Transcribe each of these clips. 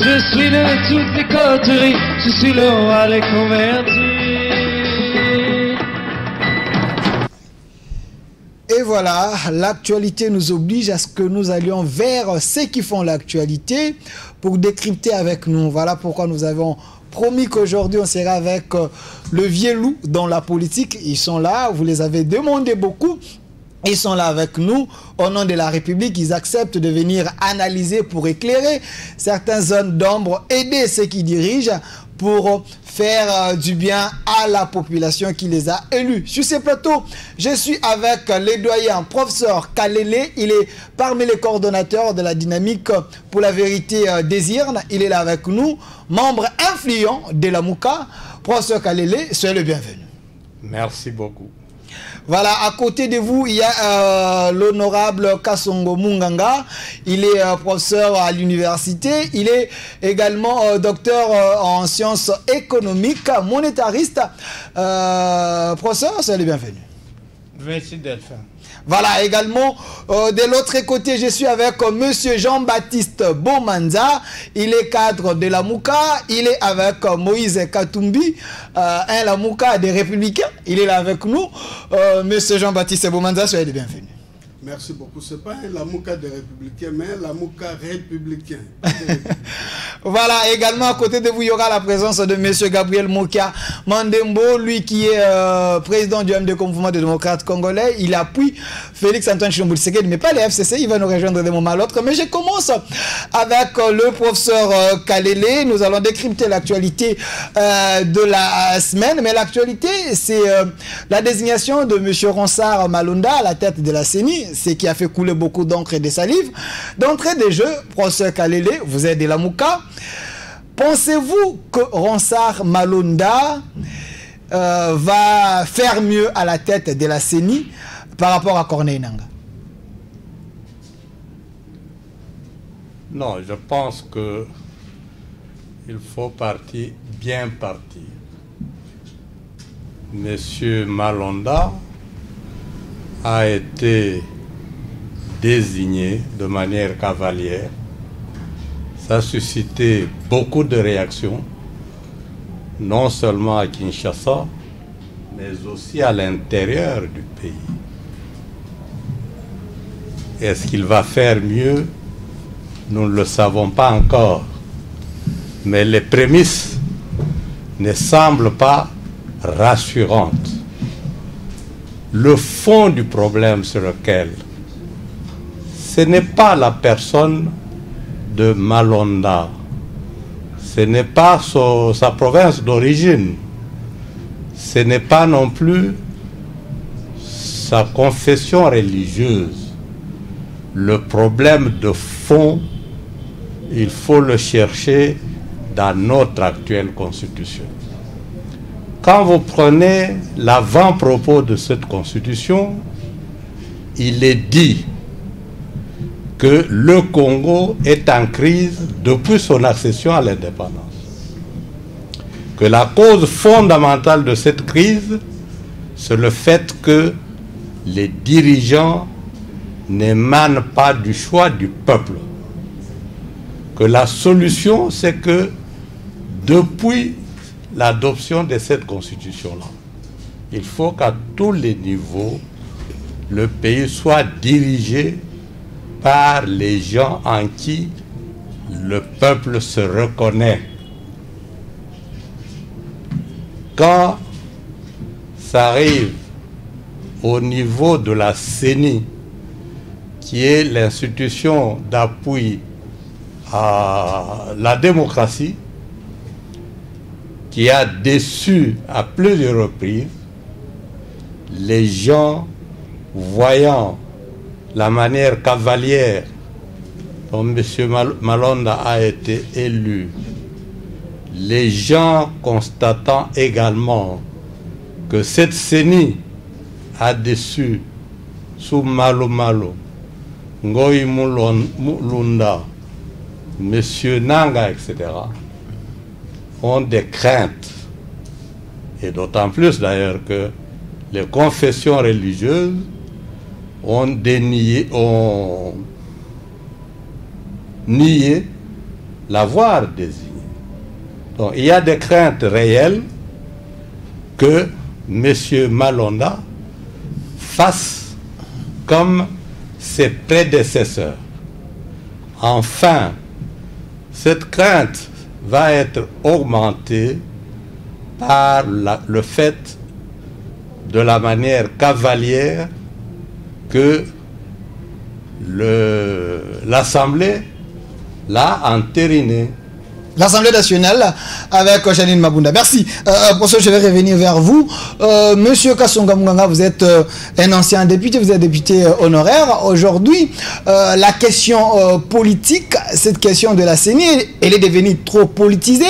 Je suis de toutes les coteries, je suis le roi des convertis. Et voilà, l'actualité nous oblige à ce que nous allions vers ceux qui font l'actualité pour décrypter avec nous. Voilà pourquoi nous avons promis qu'aujourd'hui on sera avec le vieux loup dans la politique. Ils sont là, vous les avez demandé beaucoup. Ils sont là avec nous au nom de la République. Ils acceptent de venir analyser pour éclairer certaines zones d'ombre, aider ceux qui dirigent pour faire du bien à la population qui les a élus. Sur ces plateaux, je suis avec le doyen professeur Kalele. Il est parmi les coordonnateurs de la dynamique pour la vérité des Irnes. Il est là avec nous, membre influent de la Mouka. Professeur Kalele, soyez le bienvenu. Merci beaucoup. Voilà, à côté de vous, il y a l'honorable Kasongo Munganga. Il est professeur à l'université. Il est également docteur en sciences économiques, monétariste. Professeur, soyez le bienvenu. Merci Delphin. Voilà, également, de l'autre côté, je suis avec monsieur Jean-Baptiste Bomanza. Il est cadre de la Mouka. Il est avec Moïse Katumbi, un la Mouka des Républicains. Il est là avec nous. Monsieur Jean-Baptiste Bomanza, soyez le bienvenu. Merci beaucoup. Ce n'est pas la Mouka des Républicains, mais la Mouka républicain. Voilà, également à côté de vous, il y aura la présence de monsieur Gabriel Mokia Mandembo, lui qui est président du MD Mouvement des démocrates congolais. Il appuie Félix-Antoine Tshilombo-Tshisekedi, mais pas les FCC, il va nous rejoindre d'un moment à l'autre. Mais je commence avec le professeur Kalele. Nous allons décrypter l'actualité de la semaine. Mais l'actualité, c'est la désignation de monsieur Ronsard Malonda à la tête de la CENI, ce qui a fait couler beaucoup d'encre et de salive. D'entrée des jeux, professeur Kalele, vous êtes de la Mouka. Pensez-vous que Ronsard Malonda va faire mieux à la tête de la CENI par rapport à Corneille Nangaa? Non, je pense que il faut bien partir. Monsieur Malonda a été désigné de manière cavalière. Ça a suscité beaucoup de réactions, non seulement à Kinshasa, mais aussi à l'intérieur du pays. Est-ce qu'il va faire mieux? Nous ne le savons pas encore. Mais les prémices ne semblent pas rassurantes. Le fond du problème sur lequel ce n'est pas la personne de Malonda, ce n'est pas sa province d'origine, ce n'est pas non plus sa confession religieuse. Le problème de fond, il faut le chercher dans notre actuelle constitution. Quand vous prenez l'avant-propos de cette constitution, il est dit que le Congo est en crise depuis son accession à l'indépendance. Que la cause fondamentale de cette crise, c'est le fait que les dirigeants n'émanent pas du choix du peuple. Que la solution, c'est que depuis l'adoption de cette constitution-là, il faut qu'à tous les niveaux, le pays soit dirigé par les gens en qui le peuple se reconnaît. Quand ça arrive au niveau de la CENI, qui est l'institution d'appui à la démocratie, qui a déçu à plusieurs reprises, les gens voyant la manière cavalière dont M. Malonda a été élu, les gens constatant également que cette CENI a déçu sous Malo Malo, Ngoï Mulunda, M. Nangaa, etc., ont des craintes. Et d'autant plus d'ailleurs que les confessions religieuses ont nié l'avoir désigné. Donc il y a des craintes réelles que M. Malonda fasse comme ses prédécesseurs. Enfin, cette crainte va être augmentée par le fait de la manière cavalière que l'Assemblée l'a entériné. L'Assemblée nationale avec Janine Mabunda. Merci. Professeur, je vais revenir vers vous. Monsieur Kasonga Munganga, vous êtes un ancien député, vous êtes député honoraire. Aujourd'hui, la question politique, cette question de la CENI, elle est devenue trop politisée.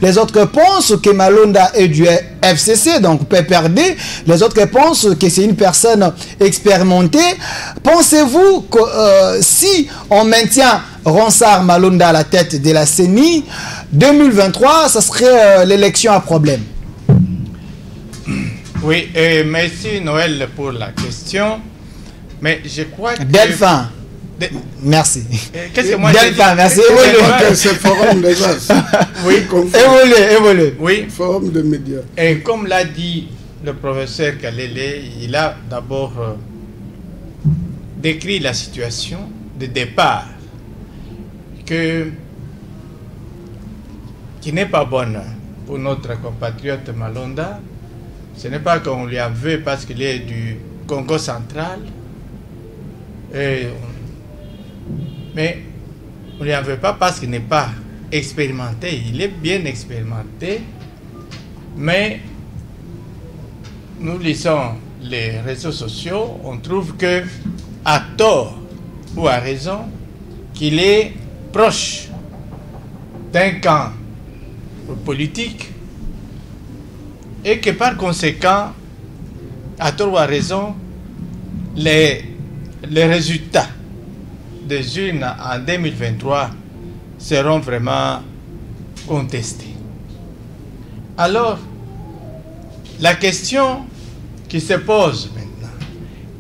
Les autres pensent que Malonda est du FCC, donc PPRD. Les autres pensent que c'est une personne expérimentée. Pensez-vous que si on maintient Ronsard Malonda à la tête de la CENI, 2023, ça serait l'élection à problème? Oui, merci Noël pour la question. Mais je crois que... Delphin. Merci. Qu'est-ce que moi Delphin, merci. C'est forum déjà. Oui, évolué. Oui. Forum de médias. Et comme l'a dit le professeur Kalele, il a d'abord décrit la situation de départ qui n'est pas bonne pour notre compatriote Malonda. Ce n'est pas qu'on lui en veut parce qu'il est du Congo central, mais on ne lui en veut pas parce qu'il n'est pas expérimenté. Il est bien expérimenté, mais nous lisons les réseaux sociaux, on trouve que, à tort ou à raison, qu'il est proche d'un camp politique et que par conséquent, à tort ou à raison, les résultats des urnes en 2023 seront vraiment contestés. Alors, la question qui se pose maintenant,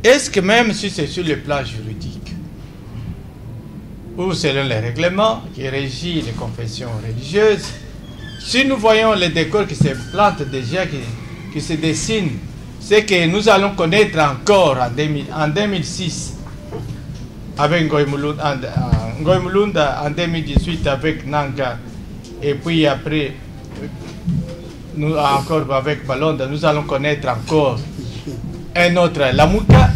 est-ce que même si c'est sur le plan juridique, ou selon les règlements qui régissent les confessions religieuses, si nous voyons les décors qui se plantent déjà, qui se dessinent, c'est que nous allons connaître encore en 2006 avec Ngoï Mulunda, en 2018 avec Nanga, et puis après nous encore avec Malonda, nous allons connaître encore un autre Lamuka,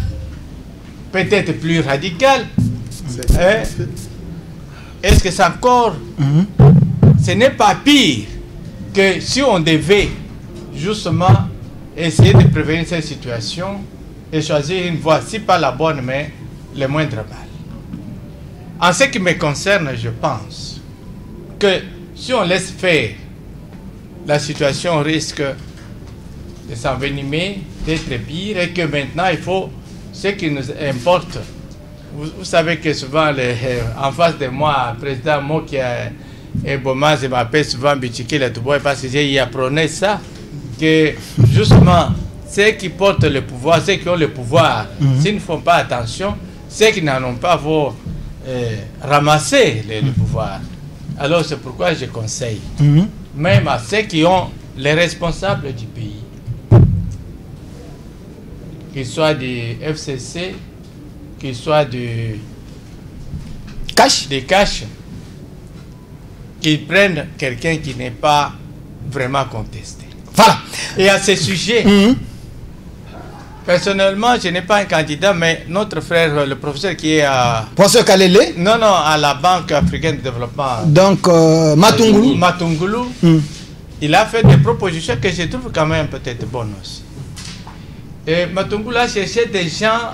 peut-être plus radical. Est-ce que c'est encore... Ce n'est pas pire que si on devait justement essayer de prévenir cette situation et choisir une voie, si pas la bonne, mais le moindre mal. En ce qui me concerne, je pense que si on laisse faire, la situation risque de s'envenimer, d'être pire, et que maintenant il faut, ce qui nous importe. Vous savez que souvent, en face de moi, le président Moki et Boma, je m'appelle souvent Bichiki le Touboy parce que j'ai appris ça, que justement, ceux qui portent le pouvoir, ceux qui ont le pouvoir, s'ils ne font pas attention, ceux qui n'en ont pas vont ramasser le pouvoir. Alors c'est pourquoi je conseille, même à ceux qui ont les responsables du pays, qu'ils soient du FCC, qu'ils soient des cash, qu'ils prennent quelqu'un qui n'est pas vraiment contesté. Voilà. Et à ce sujet, personnellement, je n'ai pas un candidat, mais notre frère, le professeur qui est à... Professeur Kalele? Non, à la Banque africaine de développement. Donc, Matungulu. Matungulu, il a fait des propositions que je trouve quand même peut-être bonnes aussi. Et Matungulu a cherché des gens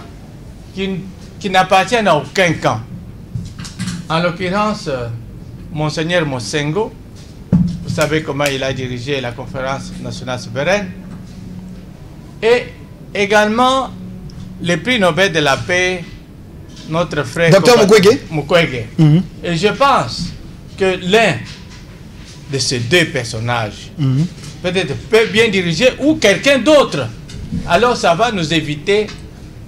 qui n'appartiennent à aucun camp. En l'occurrence, Monseigneur Mosengo, vous savez comment il a dirigé la conférence nationale souveraine, et également le prix Nobel de la paix, notre frère Dr Mukwege. Et je pense que l'un de ces deux personnages peut-être peut bien diriger ou quelqu'un d'autre. Alors ça va nous éviter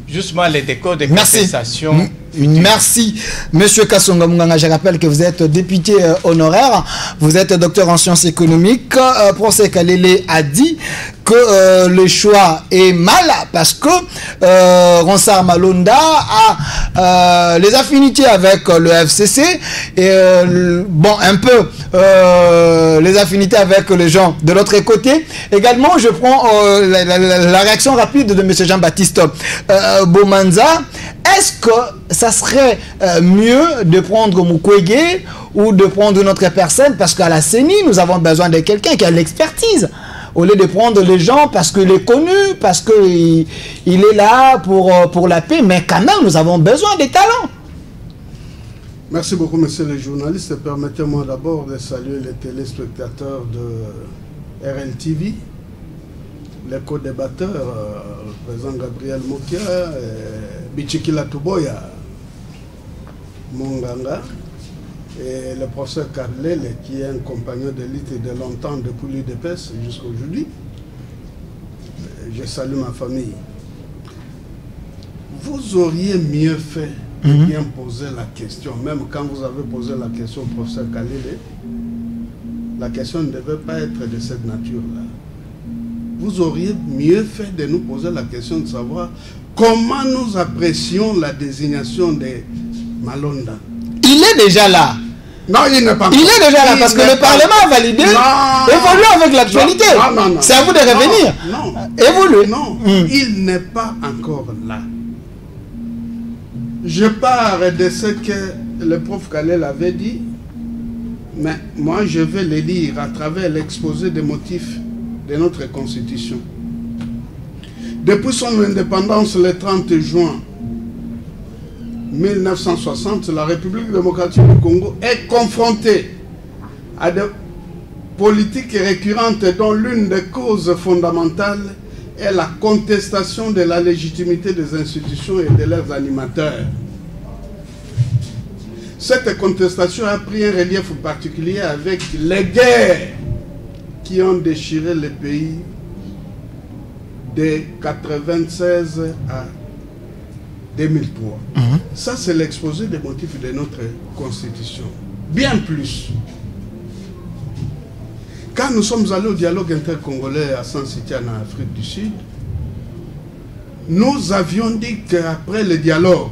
justement les décors de contestation Merci, Monsieur Kassonga Munganga. Je rappelle que vous êtes député honoraire, vous êtes docteur en sciences économiques. Professeur Kalele a dit que le choix est mal parce que Ronsard Malonda a les affinités avec le FCC et bon, un peu les affinités avec les gens de l'autre côté. Également, je prends la réaction rapide de M. Jean-Baptiste Bomanza. Est-ce que ça serait mieux de prendre Mukwege ou de prendre une autre personne, parce qu'à la CENI, nous avons besoin de quelqu'un qui a l'expertise, au lieu de prendre les gens parce qu'il est connu, parce qu'il est là pour la paix, mais quand même, nous avons besoin des talents. Merci beaucoup, monsieur le journaliste. Permettez-moi d'abord de saluer les téléspectateurs de RLTV, les co-débatteurs, le président Gabriel Mokia, Bichikila Tuboya, Munganga, et le professeur Kalele, qui est un compagnon d'élite de longtemps depuis l'UDPS jusqu'à aujourd'hui. Je salue ma famille. Vous auriez mieux fait de bien poser la question, même quand vous avez posé la question au professeur Kalele, la question ne devait pas être de cette nature-là. Vous auriez mieux fait de nous poser la question de savoir comment nous apprécions la désignation de Malonda. Il est déjà là. Non, il n'est pas. Il est déjà là parce que le Parlement a validé. Évolue avec l'actualité. C'est à vous de revenir. Non. Évolue. Non, il n'est pas encore là. Je pars de ce que le prof Kalel avait dit, mais moi je vais le lire à travers l'exposé des motifs de notre Constitution. Depuis son indépendance le 30 juin 1960, la République démocratique du Congo est confrontée à des politiques récurrentes dont l'une des causes fondamentales est la contestation de la légitimité des institutions et de leurs animateurs. Cette contestation a pris un relief particulier avec les guerres qui ont déchiré le pays de 1996 à 2003. Ça, c'est l'exposé des motifs de notre Constitution. Bien plus. Quand nous sommes allés au dialogue intercongolais à San-Sitian, en Afrique du Sud, nous avions dit qu'après le dialogue,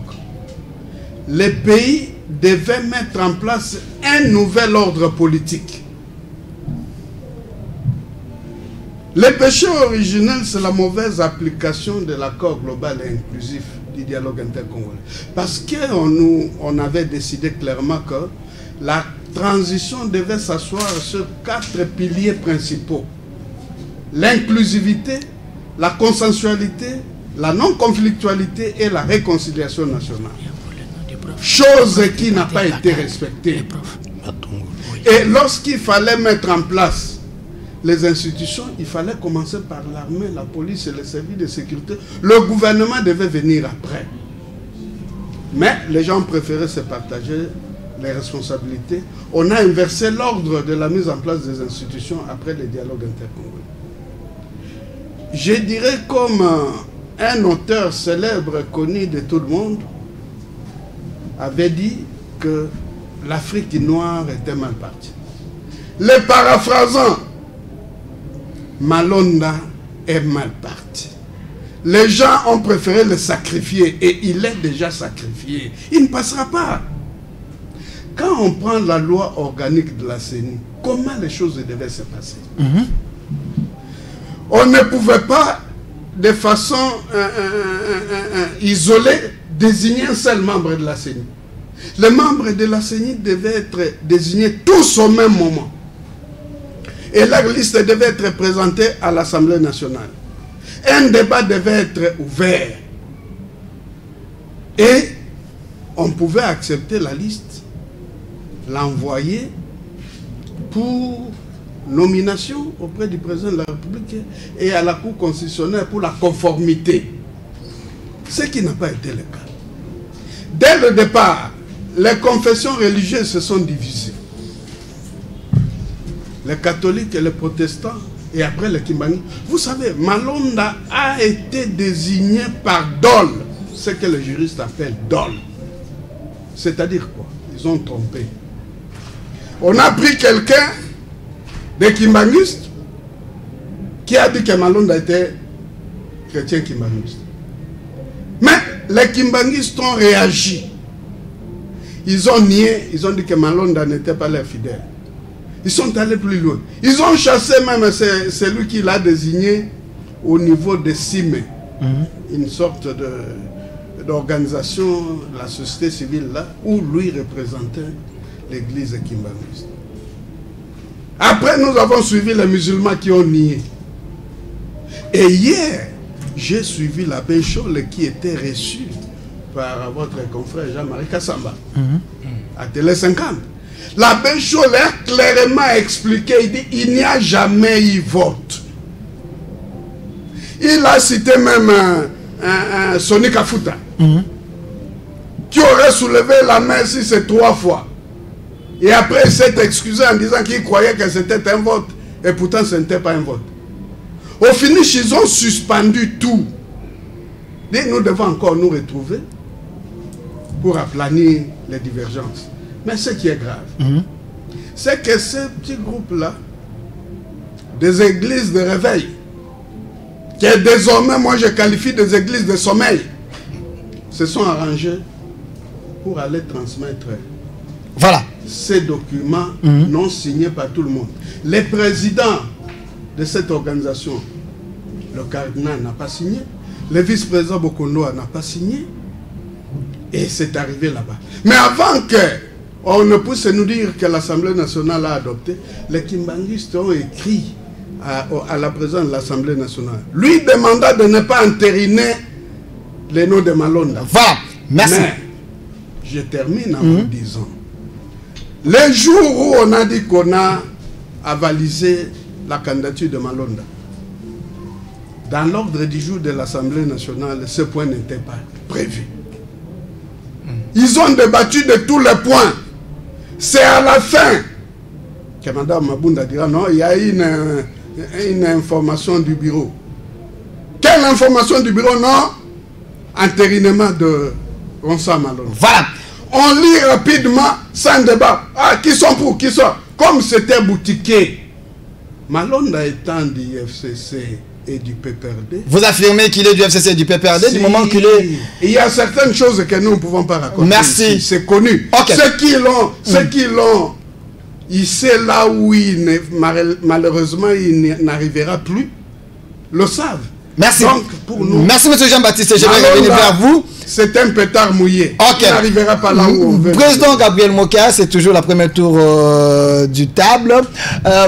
les pays devaient mettre en place un nouvel ordre politique. Le péché originel, c'est la mauvaise application de l'accord global et inclusif du dialogue intercongolais. Parce qu'on avait décidé clairement que la transition devait s'asseoir sur 4 piliers principaux. L'inclusivité, la consensualité, la non-conflictualité et la réconciliation nationale. Chose qui n'a pas été respectée. Et lorsqu'il fallait mettre en place les institutions, il fallait commencer par l'armée, la police et les services de sécurité. Le gouvernement devait venir après. Mais les gens préféraient se partager les responsabilités. On a inversé l'ordre de la mise en place des institutions après le dialogue intercongolais. Je dirais comme un auteur célèbre, connu de tout le monde, avait dit que l'Afrique noire était mal partie. Les paraphrasant, Malonda est mal parti. Les gens ont préféré le sacrifier et il est déjà sacrifié. Il ne passera pas. Quand on prend la loi organique de la CENI, comment les choses devaient se passer? On ne pouvait pas de façon isolée désigner un seul membre de la CENI. Les membres de la CENI devaient être désignés tous au même moment. Et la liste devait être présentée à l'Assemblée nationale. Un débat devait être ouvert. Et on pouvait accepter la liste, l'envoyer pour nomination auprès du président de la République et à la Cour constitutionnelle pour la conformité. Ce qui n'a pas été le cas. Dès le départ, les confessions religieuses se sont divisées. Les catholiques et les protestants, et après les Kimbangi. Vous savez, Malonda a été désigné par Dole, ce que les juristes appellent Dole. C'est-à-dire quoi? Ils ont trompé. On a pris quelqu'un des kimbanguistes qui a dit que Malonda était chrétien kimbanguiste. Mais les kimbanguistes ont réagi. Ils ont nié, ils ont dit que Malonda n'était pas leur fidèle. Ils sont allés plus loin. Ils ont chassé même celui qui l'a désigné au niveau de CIME, une sorte d'organisation de la société civile là, où lui représentait l'église kimbanguiste. Après, nous avons suivi les musulmans qui ont nié. Et hier, j'ai suivi l'abbé Chole qui était reçu par votre confrère Jean-Marie Kassamba à Télé 50. L'abbé Chole a clairement expliqué, il dit, il n'y a jamais eu vote. Il a cité même Sonny Kafuta, qui aurait soulevé la main si c'est 3 fois. Et après, il s'est excusé en disant qu'il croyait que c'était un vote. Et pourtant, ce n'était pas un vote. Au finish, ils ont suspendu tout. Et nous devons encore nous retrouver pour aplanir les divergences. Mais ce qui est grave, c'est que ces petits groupes-là, des églises de réveil, que désormais, moi, je qualifie des églises de sommeil, se sont arrangés pour aller transmettre ces documents non signés par tout le monde. Les présidents de cette organisation, le cardinal n'a pas signé, le vice-président Bokondoa n'a pas signé, et c'est arrivé là-bas. Mais avant qu'on ne puisse nous dire que l'Assemblée nationale a adopté, les kimbanguistes ont écrit à la présidente de l'Assemblée nationale, lui demanda de ne pas entériner les noms de Malonda. Voilà, merci. Mais je termine en vous disant, les jours où on a dit qu'on a avalisé la candidature de Malonda, dans l'ordre du jour de l'Assemblée nationale, ce point n'était pas prévu. Ils ont débattu de tous les points. C'est à la fin que Mme Mabunda dira non, il y a une information du bureau. Quelle information du bureau? Non, entérinement de Ronsa Malonda. Voilà. On lit rapidement, sans débat. Ah, qui sont pour, qui sont? Comme c'était boutiqué. Malonda étant du FCC et du PPRD. Vous affirmez qu'il est du FCC et du PPRD du moment qu'il est... Il y a certaines choses que nous ne pouvons pas raconter. Merci. C'est connu. Okay. Ceux qui l'ont, il sait là où malheureusement il n'arrivera plus, le savent. Merci. Donc, pour nous, merci, M. Jean-Baptiste. Je vais revenir vers vous. C'est un pétard mouillé. Okay. Il n'arrivera pas là où on veut. Président Gabriel Mokia, c'est toujours la première tour du table.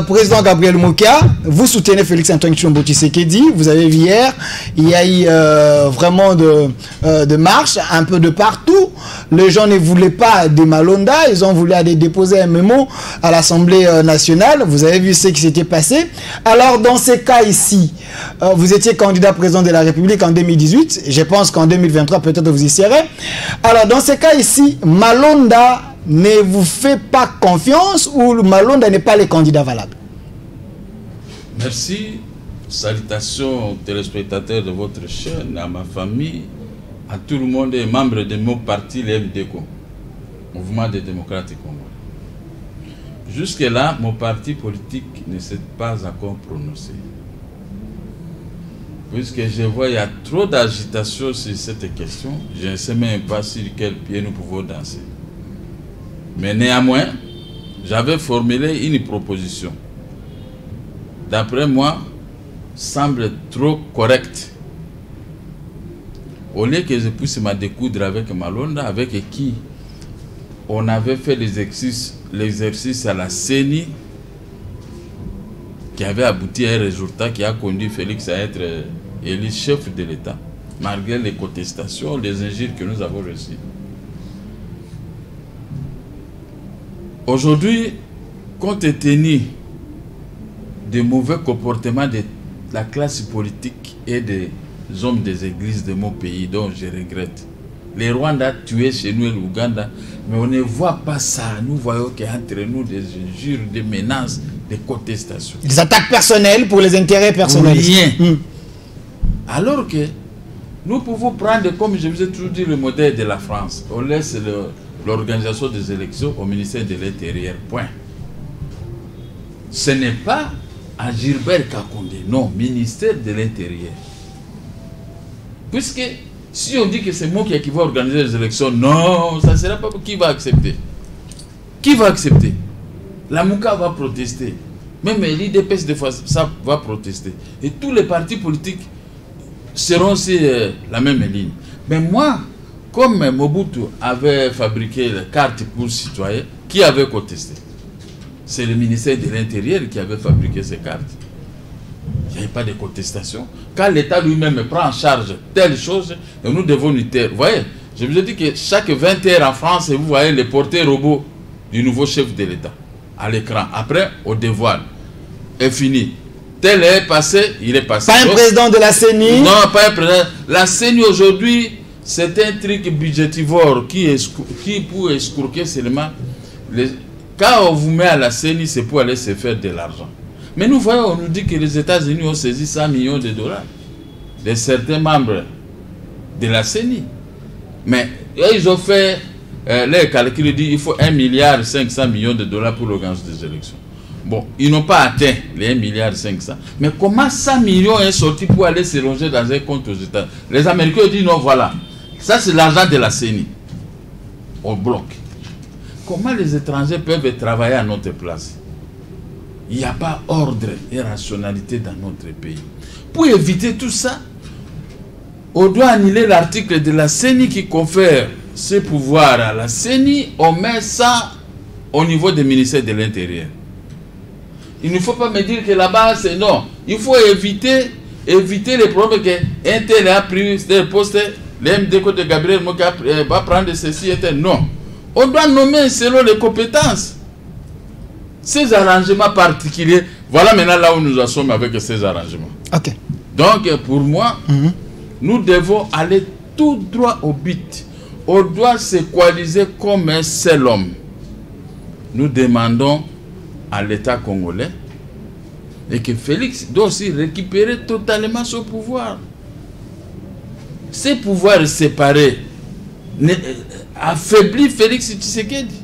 Président Gabriel Mokia, vous soutenez Félix-Antoine Tshilombo Tshisekedi. Vous avez vu hier, il y a eu vraiment de marches un peu de partout. Les gens ne voulaient pas de Malonda. Ils ont voulu aller déposer un mémo à l'Assemblée nationale. Vous avez vu ce qui s'était passé. Alors, dans ces cas ici, vous étiez candidat président de la République en 2018. Je pense qu'en 2023, peut-être vous y serez. Alors, dans ces cas ici, Malonda ne vous fait pas confiance ou Malonda n'est pas le candidat valable? Merci. Salutations aux téléspectateurs de votre chaîne, à ma famille, à tout le monde et membres de mon parti, le MDCO, Mouvement des démocrates congolais. Jusque-là, mon parti politique ne s'est pas encore prononcé. Puisque je vois qu'il y a trop d'agitation sur cette question, je ne sais même pas sur quel pied nous pouvons danser. Mais néanmoins, j'avais formulé une proposition. D'après moi, semble trop correcte. Au lieu que je puisse me découdre avec Malonda, avec qui on avait fait l'exercice à la CENI, qui avait abouti à un résultat qui a conduit Félix à être élu chef de l'État, malgré les contestations, les injures que nous avons reçues. Aujourd'hui, compte tenu des mauvais comportements de la classe politique et des hommes des églises de mon pays, dont je regrette, les Rwandais tués chez nous et l'Ouganda, mais on ne voit pas ça. Nous voyons qu'entre nous des injures, des menaces, des contestations. Des attaques personnelles pour les intérêts personnels. Rien. Alors que nous pouvons prendre, comme je vous ai toujours dit, le modèle de la France. On laisse l'organisation des élections au ministère de l'Intérieur. Point. Ce n'est pas à Gilbert Kakonde, non, ministère de l'Intérieur. Puisque si on dit que c'est moi qui va organiser les élections, non, ça ne sera pas qui va accepter. Qui va accepter? La Mouka va protester. Même l'IDPS de fois, ça va protester. Et tous les partis politiques seront sur la même ligne. Mais moi, comme Mobutu avait fabriqué la carte pour citoyens, qui avait contesté? C'est le ministère de l'Intérieur qui avait fabriqué ces cartes. Il n'y avait pas de contestation. Quand l'État lui-même prend en charge telle chose, nous devons nous taire. Vous voyez, je vous ai dit que chaque 20 heures en France, vous voyez les portées robots du nouveau chef de l'État à l'écran. Après, on dévoile. Et fini. Tel est passé, il est passé. Pas un président de la CENI. Non, pas un président. La CENI aujourd'hui, c'est un truc budgétivore qui pour escroquer seulement. Quand on vous met à la CENI, c'est pour aller se faire de l'argent. Mais nous voyons, on nous dit que les États-Unis ont saisi 100 millions de dollars de certains membres de la CENI. Mais ils ont fait les calculs, ils disent qu'il faut 1,5 milliard de dollars pour l'organisation des élections. Bon, ils n'ont pas atteint les 1,5 milliard. Mais comment 100 millions est sorti pour aller se loger dans un compte aux États? Les Américains disent non, voilà. Ça, c'est l'argent de la CENI. On bloque. Comment les étrangers peuvent travailler à notre place? Il n'y a pas ordre et rationalité dans notre pays. Pour éviter tout ça, on doit annuler l'article de la CENI qui confère ce pouvoir à la CENI. On met ça au niveau des ministères de l'Intérieur. Il ne faut pas me dire que là-bas, c'est non. Il faut éviter les problèmes qu'un tel a pris des postes, l'MDC de Gabriel Moka va prendre ceci et tel. Non. On doit nommer selon les compétences. Ces arrangements particuliers, voilà maintenant là où nous en sommes avec ces arrangements. Ok. Donc, pour moi, nous devons aller tout droit au but. On doit se coaliser comme un seul homme. Nous demandons à l'État congolais et que Félix doit aussi récupérer totalement son pouvoir. Ces pouvoirs séparés affaiblit Félix Tshisekedi.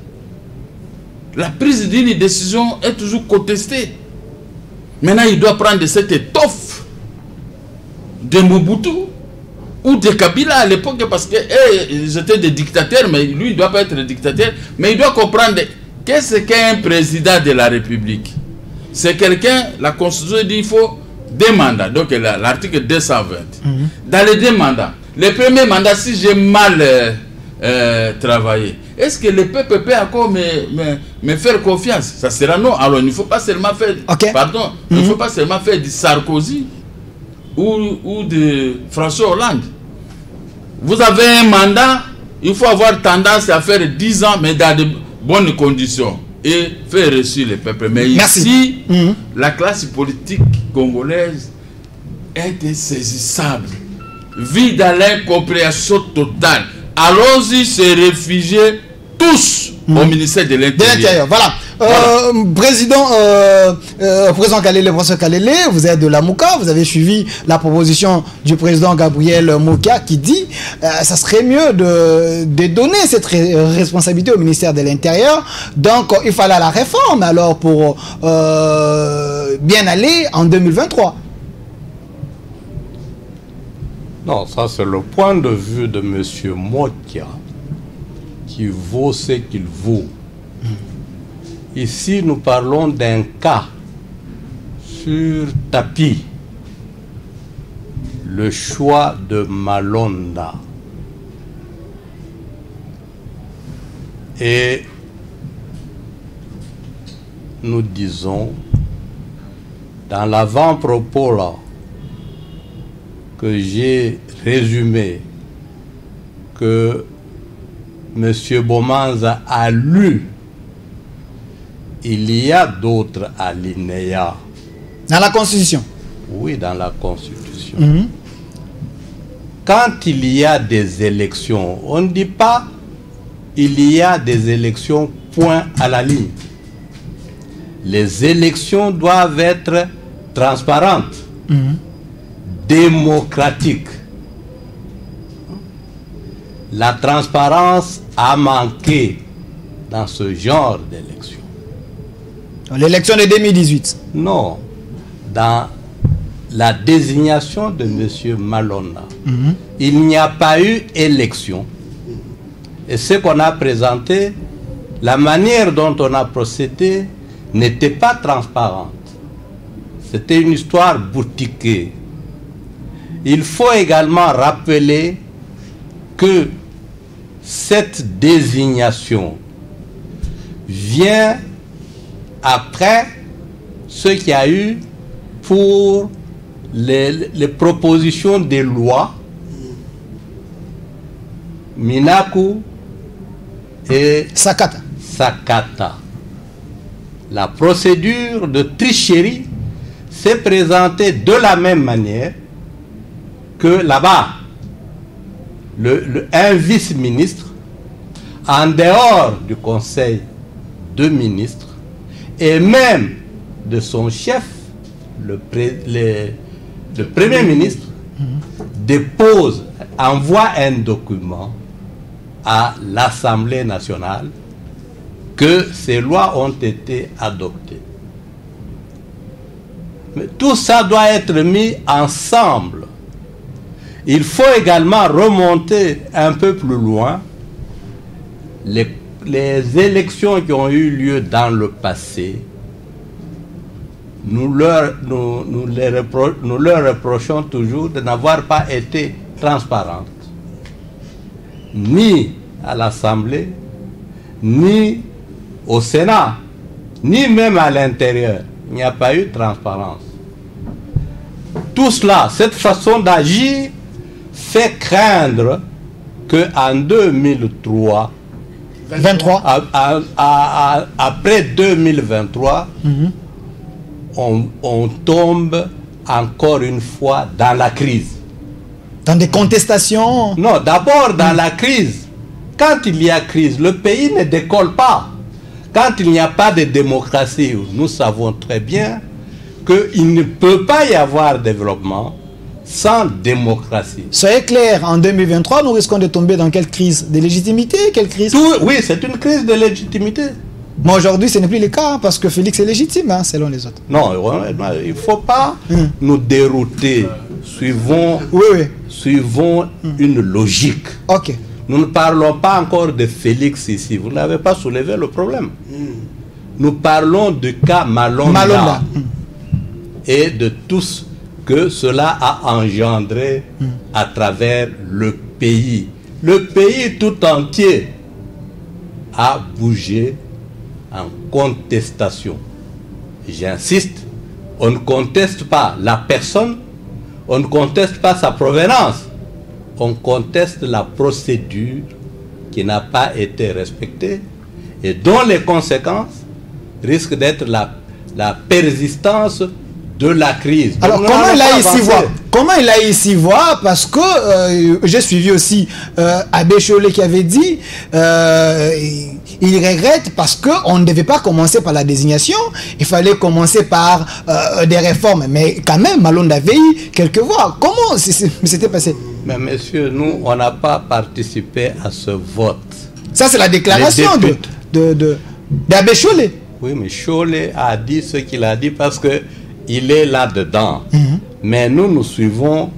La prise d'une décision est toujours contestée. Maintenant, il doit prendre cette étoffe de Mobutu ou de Kabila à l'époque, parce qu'ils étaient des dictateurs, mais lui, il ne doit pas être dictateur. Mais il doit comprendre qu'est-ce qu'est un président de la République. C'est quelqu'un, la Constitution dit qu'il faut 2 mandats. Donc, l'article 220. Dans les 2 mandats, le premier mandat, si j'ai mal travaillé, est-ce que le peuple peut encore me faire confiance? Ça sera non. Alors, il ne faut pas seulement faire... Pardon, il ne faut pas seulement faire du Sarkozy ou de François Hollande. Vous avez un mandat, il faut avoir tendance à faire 10 ans, mais dans de bonnes conditions. Et faire réussir le peuple. Mais ici, la classe politique congolaise est insaisissable. Vit dans l'incompréhension totale. Allons-y se réfugier tous au ministère de l'Intérieur. Voilà. Président Kalele, professeur Kalele, vous êtes de la Mouka, vous avez suivi la proposition du président Gabriel Moka qui dit ça serait mieux de donner cette responsabilité au ministère de l'Intérieur. Donc il fallait la réforme alors pour bien aller en 2023. Non, ça c'est le point de vue de M. Mokia qui vaut ce qu'il vaut. Ici, nous parlons d'un cas sur tapis. Le choix de Malonda. Et nous disons, dans l'avant-propos là, que j'ai résumé, que M. Bomanza a lu, il y a d'autres alinéas. Dans la Constitution? Oui, dans la Constitution. Quand il y a des élections, on ne dit pas il y a des élections, point à la ligne. Les élections doivent être transparentes, démocratiques. la transparence a manqué dans ce genre d'élection. L'élection de 2018. Non, dans la désignation de M. Malonda, il n'y a pas eu élection. Et ce qu'on a présenté, la manière dont on a procédé n'était pas transparente. C'était une histoire boutiquée. Il faut également rappeler que cette désignation vient après ce qu'il y a eu pour les propositions de loi Minaku et Sakata. La procédure de tricherie s'est présentée de la même manière que là-bas, un vice-ministre, en dehors du conseil de ministres, et même de son chef, le premier ministre, envoie un document à l'Assemblée nationale que ces lois ont été adoptées. Mais tout ça doit être mis ensemble. Il faut également remonter un peu plus loin les élections qui ont eu lieu dans le passé. Nous leur reprochons toujours de n'avoir pas été transparentes, ni à l'Assemblée, ni au Sénat, ni même à l'intérieur. Il n'y a pas eu de transparence. Tout cela, cette façon d'agir, fait craindre qu'en 2023, après 2023, on tombe encore une fois dans la crise. Dans des contestations? Non, d'abord dans la crise. Quand il y a crise, le pays ne décolle pas. Quand il n'y a pas de démocratie, nous savons très bien qu'il ne peut pas y avoir développement sans démocratie. Soyez clair, en 2023, nous risquons de tomber dans quelle crise? De légitimité? Quelle crise? Oui, c'est une crise de légitimité. Mais aujourd'hui, ce n'est plus le cas, parce que Félix est légitime, hein, selon les autres. Non, il ne faut pas nous dérouter. Suivons une logique. Ok. Nous ne parlons pas encore de Félix ici. Vous n'avez pas soulevé le problème. Nous parlons du cas Malonda. Et de tout ce que cela a engendré à travers le pays. Le pays tout entier a bougé en contestation. J'insiste, on ne conteste pas la personne, on ne conteste pas sa provenance, on conteste la procédure qui n'a pas été respectée et dont les conséquences risquent d'être la persistance de la crise. Alors comment il a ici voir, parce que j'ai suivi aussi Abbé Chollet qui avait dit il regrette parce qu'on ne devait pas commencer par la désignation, il fallait commencer par des réformes, mais quand même Malonda avait eu quelques voix. Comment c'était passé? Mais messieurs, nous on n'a pas participé à ce vote. Ça c'est la déclaration d'Abbé Chollet. Oui, mais Chollet a dit ce qu'il a dit parce que il est là-dedans. Mais nous suivons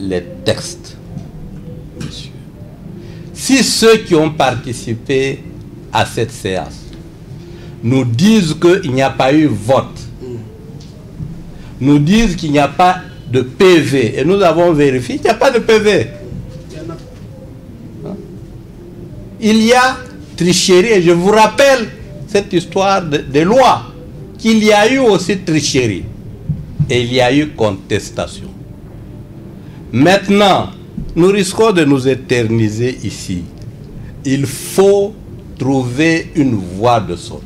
les textes, monsieur. Si ceux qui ont participé à cette séance nous disent qu'il n'y a pas eu vote, nous disent qu'il n'y a pas de PV, et nous avons vérifié qu'il n'y a pas de PV. Il y a tricherie, et je vous rappelle cette histoire de loi, qu'il y a eu aussi tricherie et il y a eu contestation. Maintenant, nous risquons de nous éterniser ici. Il faut trouver une voie de sortie.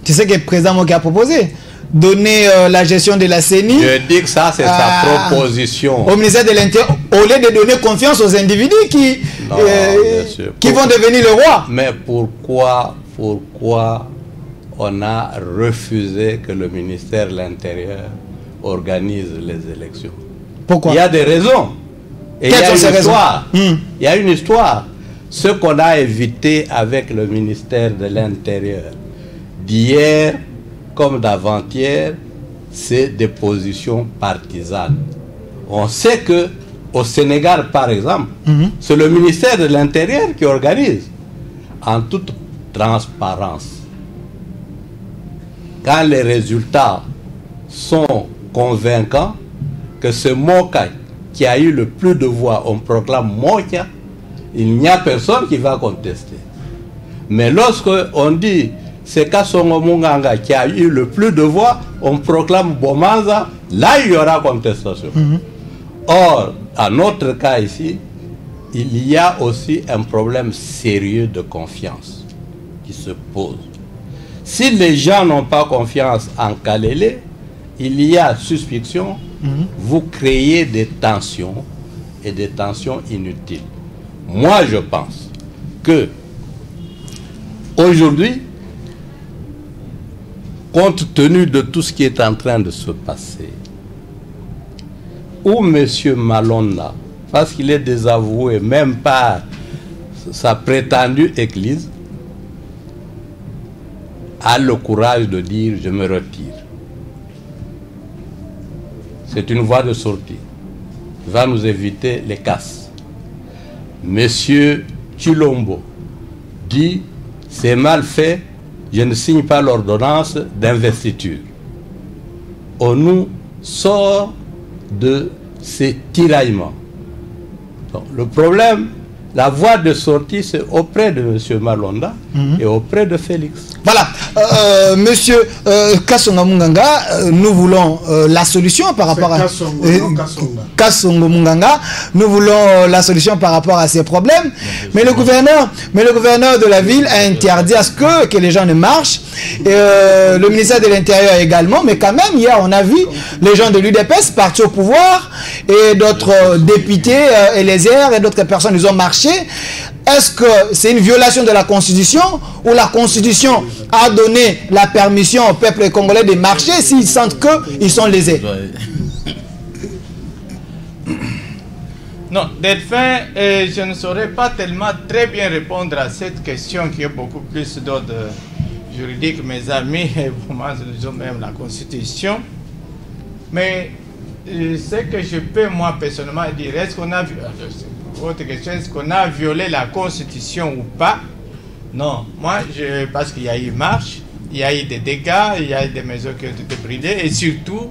Tu sais que le président Moki a proposé donner la gestion de la CENI. Je dis que ça, c'est sa proposition. Au ministère de l'Intérieur, au lieu de donner confiance aux individus qui vont devenir le roi. Mais pourquoi on a refusé que le ministère de l'Intérieur organise les élections? Pourquoi? Il y a des raisons. Et il y a une histoire. Il y a une histoire. Ce qu'on a évité avec le ministère de l'Intérieur, d'hier comme d'avant-hier, c'est des positions partisanes. On sait que au Sénégal, par exemple, c'est le ministère de l'Intérieur qui organise en toute transparence. Quand les résultats sont convaincants, que ce Moka qui a eu le plus de voix, on proclame Moka, il n'y a personne qui va contester. Mais lorsque on dit c'est Kassongo Munganga qui a eu le plus de voix, on proclame Bomanza, là il y aura contestation. Or, à notre cas ici, il y a aussi un problème sérieux de confiance qui se pose. Si les gens n'ont pas confiance en Kalele, il y a suspicion, vous créez des tensions et des tensions inutiles. Moi, je pense que aujourd'hui, compte tenu de tout ce qui est en train de se passer, où M. Malonda, parce qu'il est désavoué même par sa prétendue église, a le courage de dire « je me retire ». C'est une voie de sortie. Il va nous éviter les casses. Monsieur Chilombo dit « c'est mal fait, je ne signe pas l'ordonnance d'investiture ». On nous sort de ces tiraillements. Donc, le problème, la voie de sortie, c'est auprès de M. Malonda et auprès de Félix. Voilà, monsieur Kassonga Munganga, nous voulons la solution par rapport à Kassonga Munganga, nous voulons la solution par rapport à ces problèmes, mais le gouverneur de la ville a interdit à ce que les gens ne marchent, et le ministère de l'Intérieur également, mais quand même hier on a vu les gens de l'UDPS partis au pouvoir et d'autres députés Eliezer et d'autres personnes ils ont marché. Est-ce que c'est une violation de la Constitution ou la Constitution a donné la permission au peuple congolais de marcher s'ils sentent qu'ils sont lésés? Non, Delphin, je ne saurais pas tellement très bien répondre à cette question qui est beaucoup plus d'ordre juridique. Mes amis, moi, ils ont même la Constitution. Mais ce que je peux, moi, personnellement, dire, est-ce qu'on a vu... Votre question, est-ce qu'on a violé la Constitution ou pas? Non, moi, parce qu'il y a eu marche, il y a eu des dégâts, il y a eu des maisons qui ont été brûlées, et surtout,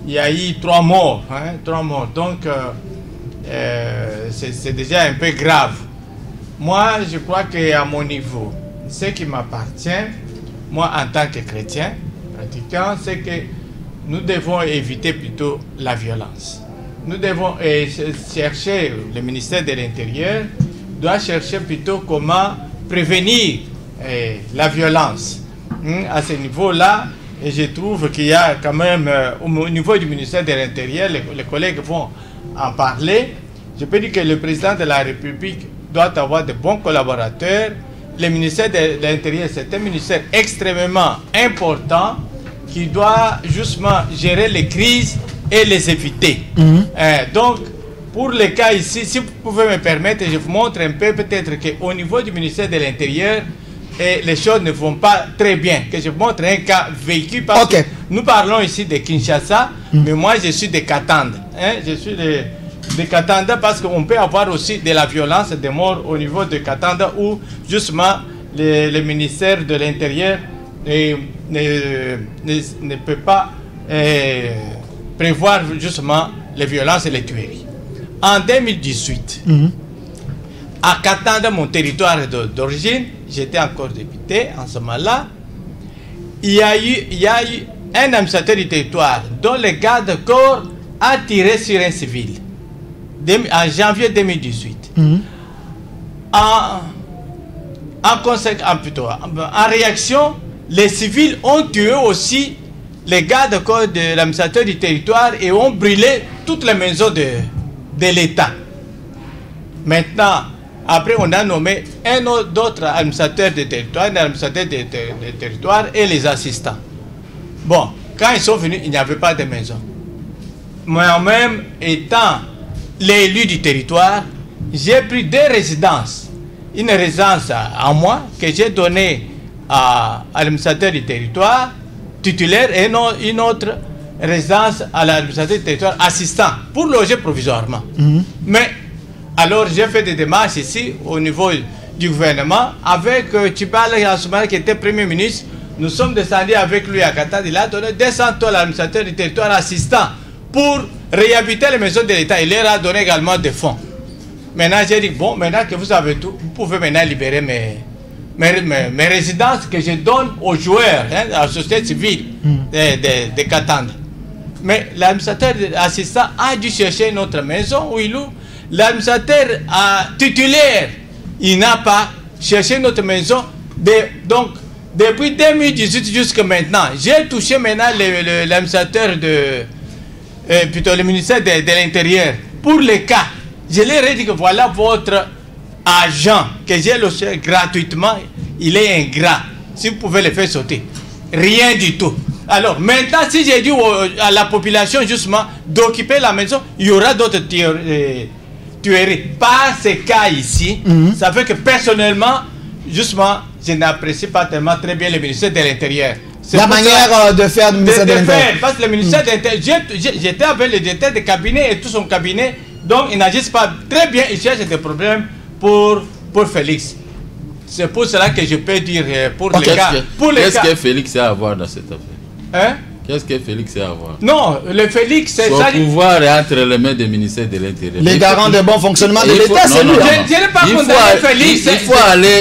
il y a eu 3 morts. Hein, 3 morts. Donc, c'est déjà un peu grave. Moi, je crois qu'à mon niveau, ce qui m'appartient, moi, en tant que chrétien, pratiquant, c'est que nous devons éviter plutôt la violence. Nous devons chercher, le ministère de l'Intérieur doit chercher plutôt comment prévenir la violence. À ce niveau-là, et je trouve qu'il y a quand même, au niveau du ministère de l'Intérieur, les collègues vont en parler. Je peux dire que le président de la République doit avoir de bons collaborateurs. Le ministère de l'Intérieur, c'est un ministère extrêmement important qui doit justement gérer les crises et les éviter. Donc, pour les cas ici, si vous pouvez me permettre, je vous montre un peu peut-être qu'au niveau du ministère de l'Intérieur, les choses ne vont pas très bien. Que je vous montre un cas vécu parce que nous parlons ici de Kinshasa, mais moi je suis de Katanga. Je suis de Katanga parce qu'on peut avoir aussi de la violence, des morts au niveau de Katanga où justement le ministère de l'Intérieur ne peut pas prévoir justement les violences et les tueries. En 2018, à Katanga, mon territoire d'origine, j'étais encore député en ce moment-là, il y a eu un administrateur du territoire dont le garde-corps a tiré sur un civil en janvier 2018. En réaction, les civils ont tué aussi les gardes-corps de l'administrateur du territoire et ont brûlé toutes les maisons de l'État. Maintenant, après on a nommé un autre administrateur de territoire, un administrateur de territoire et les assistants. Bon, quand ils sont venus, il n'y avait pas de maison. Moi-même, étant l'élu du territoire, j'ai pris 2 résidences. Une résidence à moi que j'ai donnée à l'administrateur du territoire titulaire et une autre résidence à l'administrateur du territoire assistant pour loger provisoirement. Mais alors j'ai fait des démarches ici au niveau du gouvernement avec Tchibala Yasoumana qui était Premier ministre. Nous sommes descendus avec lui à Qatar. Il a donné 200 tonnes à l'administrateur du territoire assistant pour réhabiliter les maisons de l'État. Il leur a donné également des fonds. Maintenant, j'ai dit, bon, maintenant que vous avez tout, vous pouvez maintenant libérer mes résidences que je donne aux joueurs, hein, à la société civile de Katanga. Mais l'administrateur assistant a dû chercher une autre maison où il loue. L'administrateur titulaire, il n'a pas cherché une autre maison. Donc, depuis 2018 jusqu'à maintenant, j'ai touché maintenant l'administrateur plutôt le ministère de l'Intérieur pour les cas. Je leur ai dit que voilà votre agent que j'ai logé gratuitement, il est ingrat. Si vous pouvez le faire sauter. Rien du tout. Alors maintenant, si j'ai dit à la population justement d'occuper la maison, il y aura d'autres tueries. Pas ces cas ici. Ça fait que personnellement, justement, je n'apprécie pas tellement très bien le ministère de l'Intérieur. La manière de faire du ministère de l'Intérieur. Parce que le ministère de l'Intérieur, j'étais avec le directeur de cabinet et tout son cabinet. Donc, ils n'agissent pas très bien, ils cherchent des problèmes pour Félix. C'est pour cela que je peux dire pour les cas. Qu'est-ce que Félix a à voir dans cette affaire? Hein? Qu'est-ce que Félix a à voir? Non, le Félix, c'est ça. Son pouvoir est entre les mains du ministère de l'Intérieur. Les garants de bon fonctionnement de l'État, c'est lui. Je n'ai pas condamné Félix.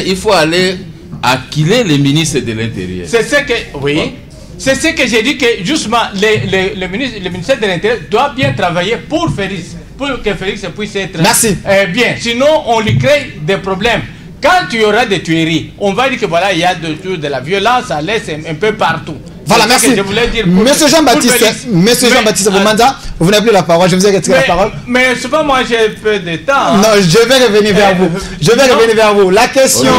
Il faut aller acquiler les ministres de l'Intérieur. C'est ce que... Oui. Bon. C'est ce que j'ai dit que justement le ministère de l'Intérieur doit bien travailler pour Félix. Pour que Félix puisse être bien. Sinon, on lui crée des problèmes. Quand il y aura des tueries, on va dire que voilà, il y a de la violence à l'est un peu partout. Voilà, merci. Monsieur Jean-Baptiste, Boumanda, vous n'avez plus la parole, je vous ai retiré la parole. Mais c'est pas moi, j'ai peu de temps. Non, je vais revenir vers vous. Je vais revenir vers vous. La question...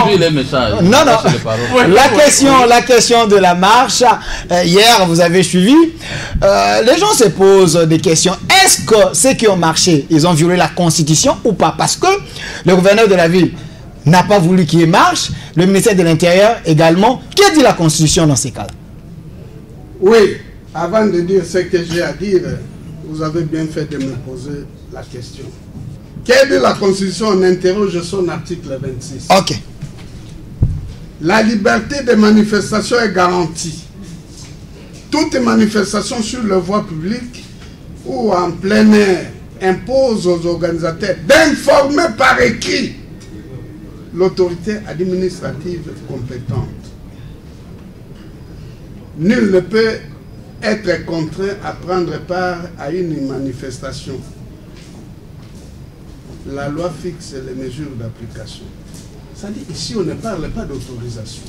Non, la question de la marche, hier, vous avez suivi. Les gens se posent des questions. Est-ce que ceux qui ont marché, ils ont violé la Constitution ou pas? Parce que le gouverneur de la ville n'a pas voulu qu'il y ait marche. Le ministère de l'Intérieur également. Que dit la Constitution dans ces cas-là? Oui, avant de dire ce que j'ai à dire, vous avez bien fait de me poser la question. Quelle est la Constitution? On interroge son article 26. Ok. La liberté de manifestation est garantie. Toute manifestation sur la voie publique ou en plein air impose aux organisateurs d'informer par écrit l'autorité administrative compétente. Nul ne peut être contraint à prendre part à une manifestation. La loi fixe les mesures d'application. C'est-à-dire ici, on ne parle pas d'autorisation.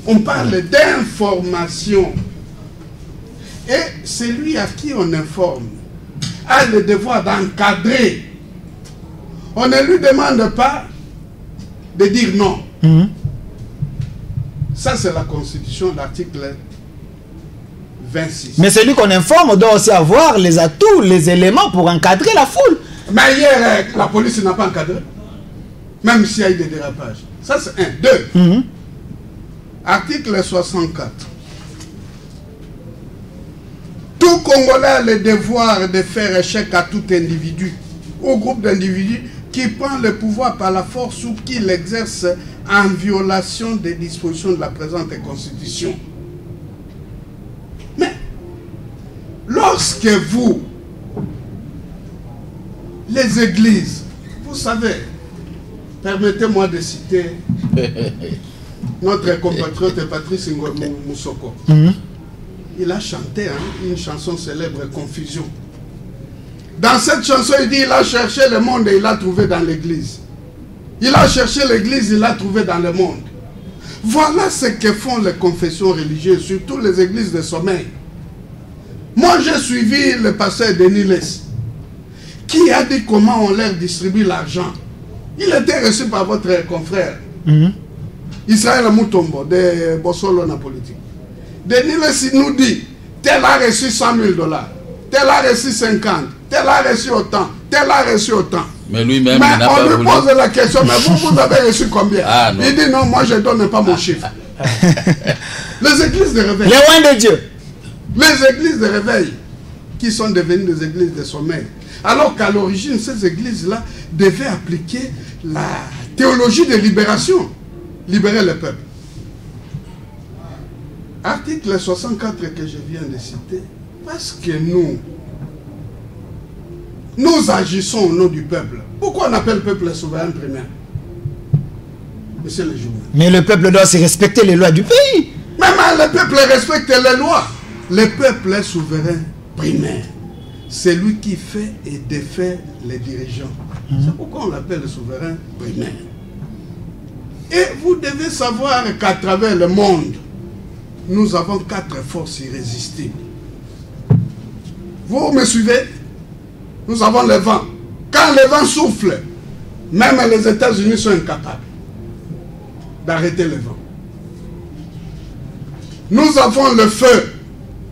On parle d'information. Et celui à qui on informe a le devoir d'encadrer. On ne lui demande pas de dire non. Ça, c'est la Constitution, l'article 26. Mais celui qu'on informe doit aussi avoir les atouts, les éléments pour encadrer la foule. Mais hier, la police n'a pas encadré. Même s'il y a eu des dérapages. Ça, c'est un. Deux. Article 64. Tout Congolais a le devoir de faire échec à tout individu ou groupe d'individus qui prend le pouvoir par la force ou qui l'exerce en violation des dispositions de la présente Constitution. Mais, lorsque vous, les églises, vous savez, permettez-moi de citer notre compatriote Patrice Moussoko. Il a chanté une chanson célèbre, Confusion. Dans cette chanson, il dit, il a cherché le monde et il l'a trouvé dans l'église. Il a cherché l'église, il l'a trouvé dans le monde. Voilà ce que font les confessions religieuses, surtout les églises de sommeil. Moi, j'ai suivi le pasteur Denis Les, qui a dit comment on leur distribue l'argent. Il était reçu par votre confrère, Israël Moutombo, de Bossolo na politique. Denis Les nous dit, tel a reçu $100 000, tel a reçu 50, tel a reçu autant, tel a reçu autant. Mais lui-même, Mais il n'a on pas lui voulu. pose la question, mais vous avez reçu combien? Ah, non. Il dit non, moi je ne donne pas mon chiffre. Les églises de réveil. Les loin de Dieu. Les églises de réveil qui sont devenues des églises de sommeil. Alors qu'à l'origine, ces églises-là devaient appliquer la théologie de libération. Libérer le peuple. Article 64 que je viens de citer, parce que nous agissons au nom du peuple. Pourquoi on appelle le peuple le souverain primaire? Monsieur le journal. Mais le peuple doit aussi respecter les lois du pays. Même le peuple respecte les lois. Le peuple est souverain primaire. C'est lui qui fait et défait les dirigeants. C'est pourquoi on l'appelle le souverain primaire. Et vous devez savoir qu'à travers le monde, nous avons 4 forces irrésistibles. Vous me suivez? Nous avons le vent. Quand le vent souffle, même les États-Unis sont incapables d'arrêter le vent. Nous avons le feu.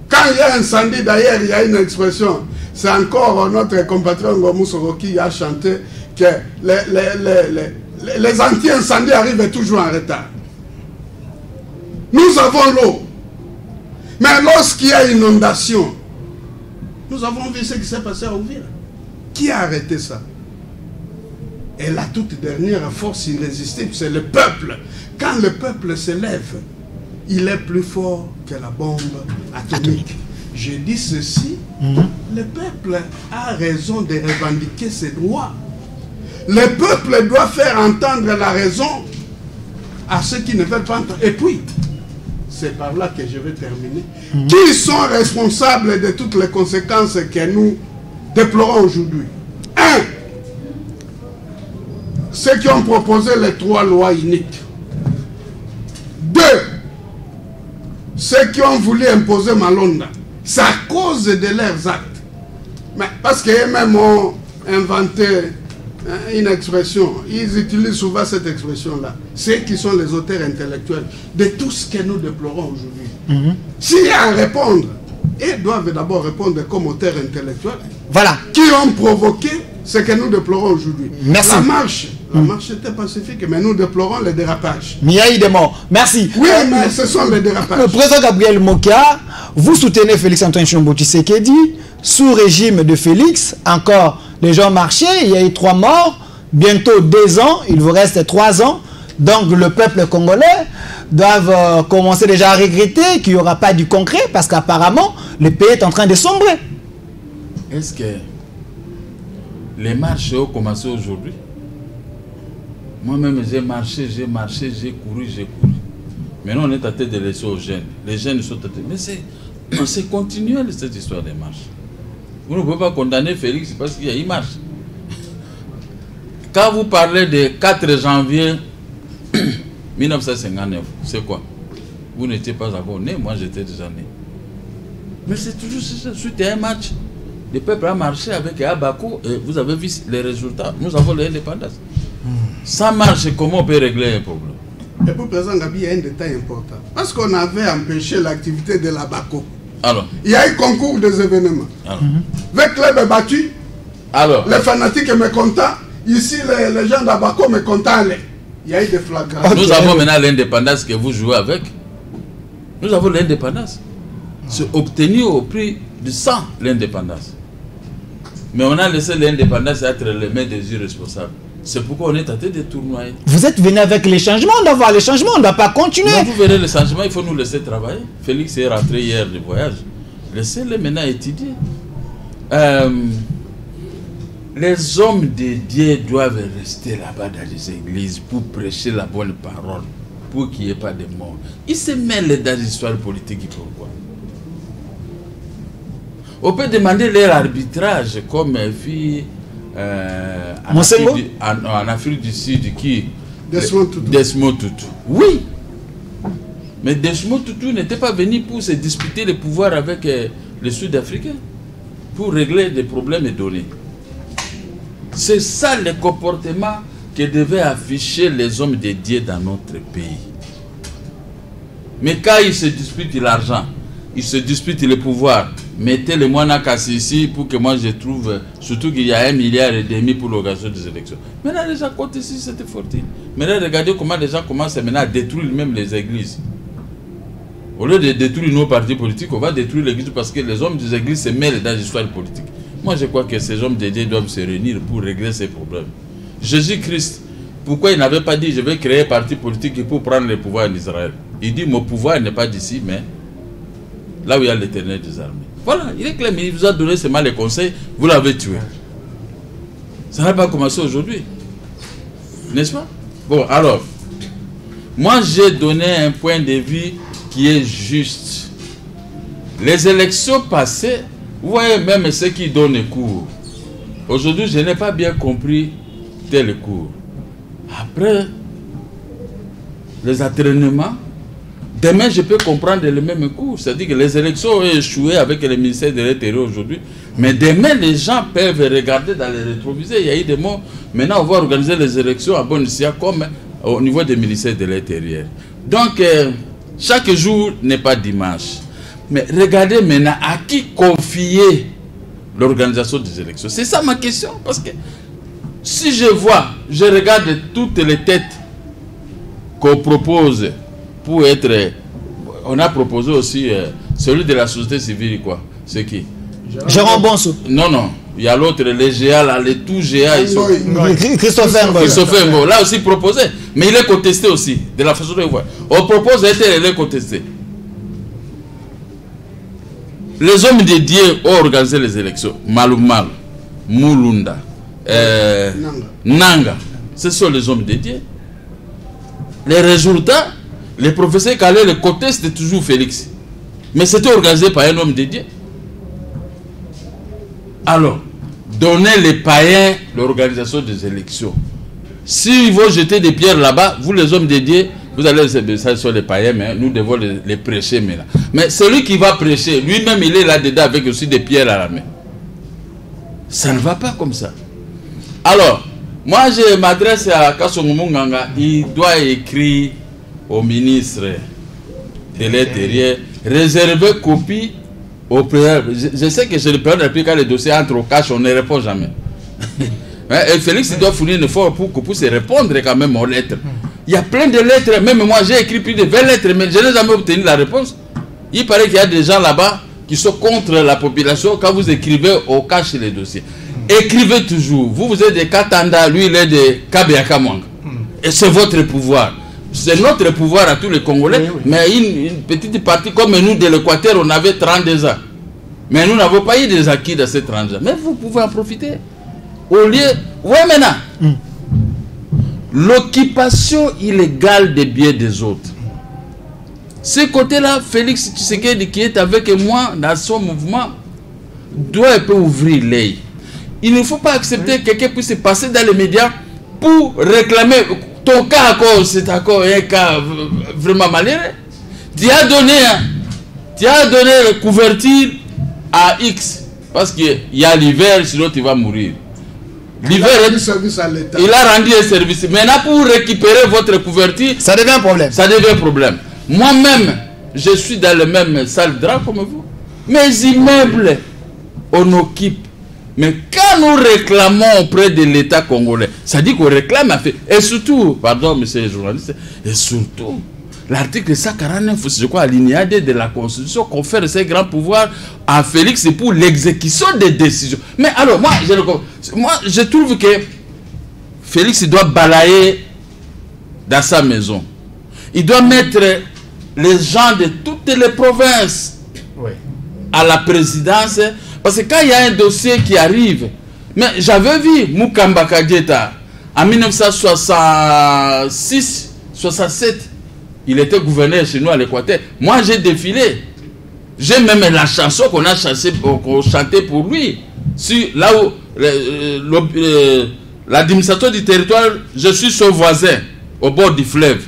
Quand il y a un incendie, d'ailleurs, il y a une expression. C'est encore notre compatriote Ngomou Soro qui a chanté que les anti-incendies arrivent toujours en retard. Nous avons l'eau. Mais lorsqu'il y a inondation, nous avons vu ce qui s'est passé à Ouvira. Qui a arrêté ça? Et la toute dernière force irrésistible, c'est le peuple. Quand le peuple se lève, il est plus fort que la bombe atomique. Je dis ceci, le peuple a raison de revendiquer ses droits. Le peuple doit faire entendre la raison à ceux qui ne veulent pas entendre. Et puis, c'est par là que je vais terminer. Qui sont responsables de toutes les conséquences que nous déplorons aujourd'hui? 1. Ceux qui ont proposé les 3 lois uniques. 2. Ceux qui ont voulu imposer Malonda. C'est à cause de leurs actes. Mais parce qu'eux-mêmes ont inventé une expression. Ils utilisent souvent cette expression-là. Ceux qui sont les auteurs intellectuels de tout ce que nous déplorons aujourd'hui. S'il y a à répondre, ils doivent d'abord répondre comme auteurs intellectuels. Voilà. Qui ont provoqué ce que nous déplorons aujourd'hui. Merci. La marche était pacifique, mais nous déplorons les dérapages. Mais il y a eu des morts. Merci. Oui, mais ce sont les dérapages. Le président Gabriel Mokia, vous soutenez Félix-Antoine Tshilombo Tshisekedi. Sous régime de Félix, encore les gens marchaient, il y a eu 3 morts, bientôt 2 ans, il vous reste 3 ans. Donc le peuple congolais doit commencer déjà à regretter qu'il n'y aura pas du concret, parce qu'apparemment, le pays est en train de sombrer. Est-ce que les marches ont commencé aujourd'hui? Moi-même, j'ai marché, j'ai couru. Maintenant, on est à tête de laisser aux jeunes. Les jeunes sont à tête. Mais c'est continuel, cette histoire des marches. Vous ne pouvez pas condamner Félix parce qu'il y a une marche. Quand vous parlez de 4 janvier 1959, c'est quoi? Vous n'étiez pas encore né, moi j'étais déjà né. Mais c'est toujours ça, c'était un match. Le peuple a marché avec Abako et vous avez vu les résultats. Nous avons l'indépendance. Sans marche, comment on peut régler un problème? Et pour présent, Gabi, il y a un détail important. Parce qu'on avait empêché l'activité de l'Abako. Alors, il y a eu concours des événements. Le club est battu. Alors, les fanatiques mécontents. Ici, les gens d'Abako mécontents. Il y a eu des flagrants. Nous avons maintenant l'indépendance que vous jouez avec. Nous avons l'indépendance. C'est obtenu au prix du sang, l'indépendance. Mais on a laissé l'indépendance être les mains des irresponsables. C'est pourquoi on est tenté de tournoyer. Vous êtes venu avec les changements, on doit voir les changements, on ne doit pas continuer. Mais vous verrez les changements, il faut nous laisser travailler. Félix est rentré hier du voyage. Laissez-les maintenant étudier. Les hommes de Dieu doivent rester là-bas dans les églises pour prêcher la bonne parole, pour qu'il n'y ait pas de mort. Ils se mêlent dans l'histoire politique, pourquoi? On peut demander leur arbitrage comme fit en Afrique du Sud qui Desmond Tutu. Oui, mais Desmond Tutu n'était pas venu pour se disputer le pouvoir avec les Sud-Africains, pour régler des problèmes donnés. C'est ça le comportement que devaient afficher les hommes de Dieu dans notre pays. Mais quand ils se disputent l'argent, ils se disputent le pouvoir, mettez les moines à casser ici pour que moi je trouve, surtout qu'il y a 1,5 milliard pour l'organisation des élections. Maintenant les gens comptent ici cette fortune. Maintenant regardez comment les gens commencent maintenant à détruire même les églises. Au lieu de détruire nos partis politiques, on va détruire l'église parce que les hommes des églises se mêlent dans l'histoire politique. Moi je crois que ces hommes dédiés doivent se réunir pour régler ces problèmes. Jésus-Christ, pourquoi il n'avait pas dit je vais créer un parti politique pour prendre le pouvoir en Israël? Il dit mon pouvoir n'est pas d'ici mais là où il y a l'Éternel des armées. Voilà, il est clair, mais il vous a donné seulement les conseils, vous l'avez tué. Ça n'a pas commencé aujourd'hui. N'est-ce pas? Bon, alors, moi j'ai donné un point de vue qui est juste. Les élections passées, vous voyez même ceux qui donnent les cours. Aujourd'hui, je n'ai pas bien compris tel cours. Après, les entraînements, demain, je peux comprendre le même cours. C'est-à-dire que les élections ont échoué avec le ministère de l'Intérieur aujourd'hui. Mais demain, les gens peuvent regarder dans les rétroviseurs. Il y a eu des mots. Maintenant, on va organiser les élections à Bonissia comme au niveau des ministères de l'Intérieur. Donc, chaque jour n'est pas dimanche. Mais regardez maintenant à qui confier l'organisation des élections. C'est ça ma question. Parce que si je vois, je regarde toutes les têtes qu'on propose pour être... On a proposé aussi celui de la société civile, quoi. C'est qui? Jérôme Bonso. Non, non. Il y a l'autre, les GA, là, les tout GA. Christopher Ngo. Là aussi proposé. Mais il est contesté aussi. De la façon de voir. On propose, il est contesté. Les hommes dédiés ont organisé les élections. Malumal, Mulunda, Nanga. Ce sont les hommes dédiés. Les résultats, les professeurs Calais le contestent toujours Félix. Mais c'était organisé par un homme dédié. Alors, donnez les païens l'organisation des élections. S'ils vont jeter des pierres là-bas, vous les hommes dédiés, vous allez ça sur les païens, mais nous devons les prêcher maintenant. Mais celui qui va prêcher, lui-même il est là-dedans avec aussi des pierres à la main. Ça ne va pas comme ça. Alors, moi je m'adresse à Kasongo Munganga, il doit écrire au ministre de l'Intérieur, réserver copie au président. Je sais que je le prends depuis quand les dossiers entrent au cash, on ne répond jamais. Et Félix doit fournir un effort pour qu'on puisse répondre quand même aux lettres. Il y a plein de lettres, même moi j'ai écrit plus de 20 lettres, mais je n'ai jamais obtenu la réponse. Il paraît qu'il y a des gens là-bas qui sont contre la population quand vous écrivez au cash les dossiers. Écrivez toujours. Vous êtes de Katanda, lui il est de Kabeaka Mwanga. Et c'est votre pouvoir. C'est notre pouvoir à tous les Congolais. Oui, oui. Mais une petite partie comme nous de l'Équateur, on avait 32 ans. Mais nous n'avons pas eu des acquis de ces 30 ans. Mais vous pouvez en profiter. Au lieu... Oui, maintenant. L'occupation illégale des biens des autres. Ce côté-là, Félix Tshisekedi qui est avec moi dans son mouvement, doit un peu ouvrir l'œil. Il ne faut pas accepter que quelqu'un puisse passer dans les médias pour réclamer... Ton cas, c'est encore un cas vraiment malheureux. Tu as donné la couverture à X. Parce qu'il y a l'hiver, sinon tu vas mourir. L'hiver, il a rendu un service. Maintenant, pour récupérer votre couverture, ça devient un problème. Ça devient un problème. Moi-même, je suis dans le même salle de drap comme vous. Mes immeubles, on occupe. Mais quand nous réclamons auprès de l'État congolais, ça dit qu'on réclame à fait. Et surtout, pardon monsieur le journaliste, et surtout, l'article 149, je crois, alinéa 2 de la Constitution, confère ces grands pouvoirs à Félix pour l'exécution des décisions. Mais alors, moi, je trouve que Félix doit balayer dans sa maison. Il doit mettre les gens de toutes les provinces à la présidence. Parce que quand il y a un dossier qui arrive, mais j'avais vu Mukamba Kadieta en 1966-67, il était gouverneur chez nous à l'Équateur. Moi j'ai défilé. J'ai même la chanson qu'on a chanté pour lui. Là où l'administrateur du territoire, je suis son voisin, au bord du fleuve.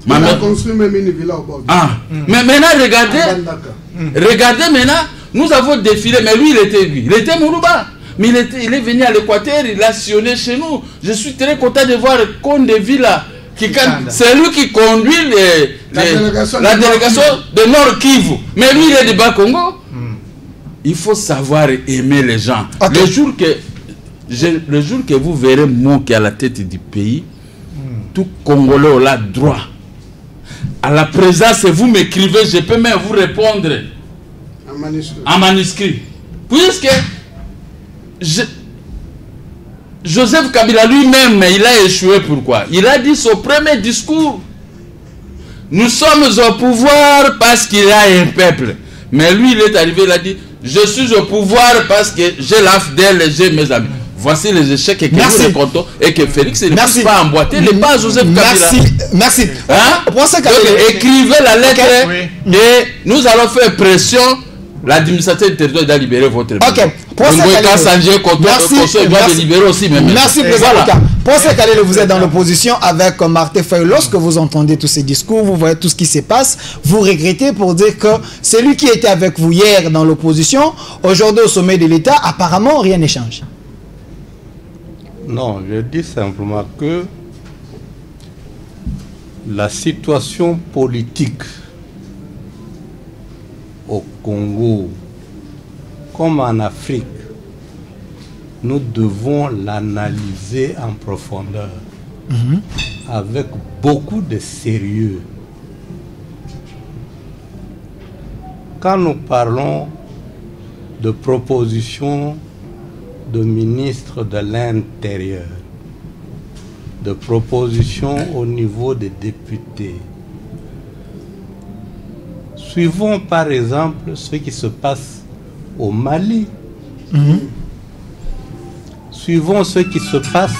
Il a construit même une villa au bord du fleuve. Mais maintenant, regardez maintenant. Nous avons défilé, mais lui, il était Mourouba. Mais il est venu à l'Équateur, il a sillonné chez nous. Je suis très content de voir le compte de Villa. C'est lui qui conduit la délégation de Nord Kivu. Mais lui, il est de Bas-Congo. il faut savoir aimer les gens. Okay. Le jour que vous verrez moi qui est à la tête du pays, tout Congolais a droit à la présence. Vous m'écrivez, je peux même vous répondre en manuscrit. Puisque Joseph Kabila lui-même, il a échoué. Pourquoi? Il a dit son premier discours: nous sommes au pouvoir parce qu'il y a un peuple. Mais lui, il est arrivé, il a dit: je suis au pouvoir parce que j'ai l'AFDEL et j'ai mes amis. Voici les échecs que nous racontons et que Félix ne puisse pas emboîter les pas Joseph Kabila. Merci. Hein? Donc, écrivez la lettre et nous allons faire pression. L'administrateur du territoire doit libérer votre pays. Ok. Merci, président. Pensez qu'allez vous êtes dans l'opposition avec Martin Fayulu. Lorsque vous entendez tous ces discours, vous voyez tout ce qui se passe, vous regrettez pour dire que celui qui était avec vous hier dans l'opposition, aujourd'hui au sommet de l'État, apparemment rien ne change. Non, je dis simplement que la situation politique au Congo, comme en Afrique, nous devons l'analyser en profondeur, avec beaucoup de sérieux. Quand nous parlons de propositions de ministre de l'Intérieur, de propositions au niveau des députés, suivons par exemple ce qui se passe au Mali. Suivons ce qui se passe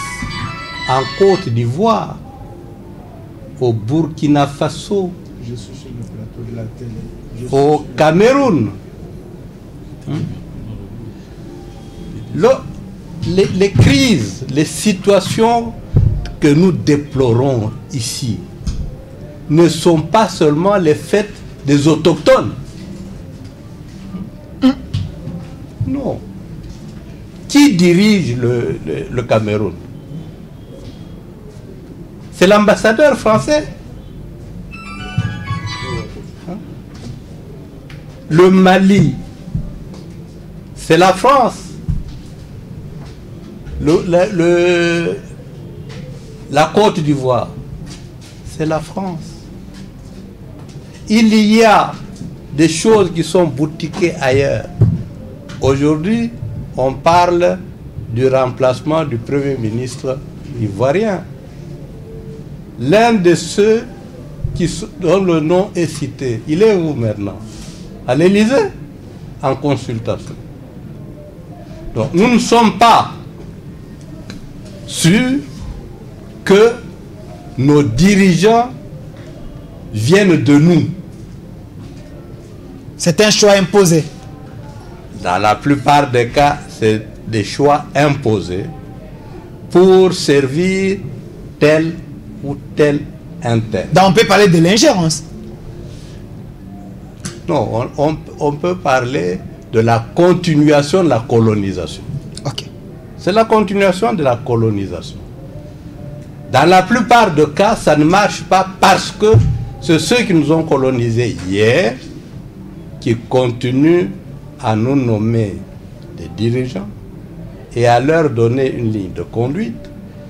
en Côte d'Ivoire, au Burkina Faso, au Cameroun. Les crises, les situations que nous déplorons ici ne sont pas seulement les faits des autochtones. Non. Qui dirige le Cameroun? C'est l'ambassadeur français. Le Mali, c'est la France. La Côte d'Ivoire, c'est la France. Il y a des choses qui sont boutiquées ailleurs. Aujourd'hui, on parle du remplacement du Premier ministre ivoirien. L'un de ceux dont le nom est cité, il est où maintenant? À l'Élysée, en consultation. Donc, nous ne sommes pas sûrs que nos dirigeants viennent de nous. C'est un choix imposé. Dans la plupart des cas, c'est des choix imposés pour servir tel ou tel intérêt. Donc on peut parler de l'ingérence. Non, on peut parler de la continuation de la colonisation. Ok. C'est la continuation de la colonisation. Dans la plupart des cas, ça ne marche pas parce que c'est ceux qui nous ont colonisés hier qui continuent à nous nommer des dirigeants et à leur donner une ligne de conduite.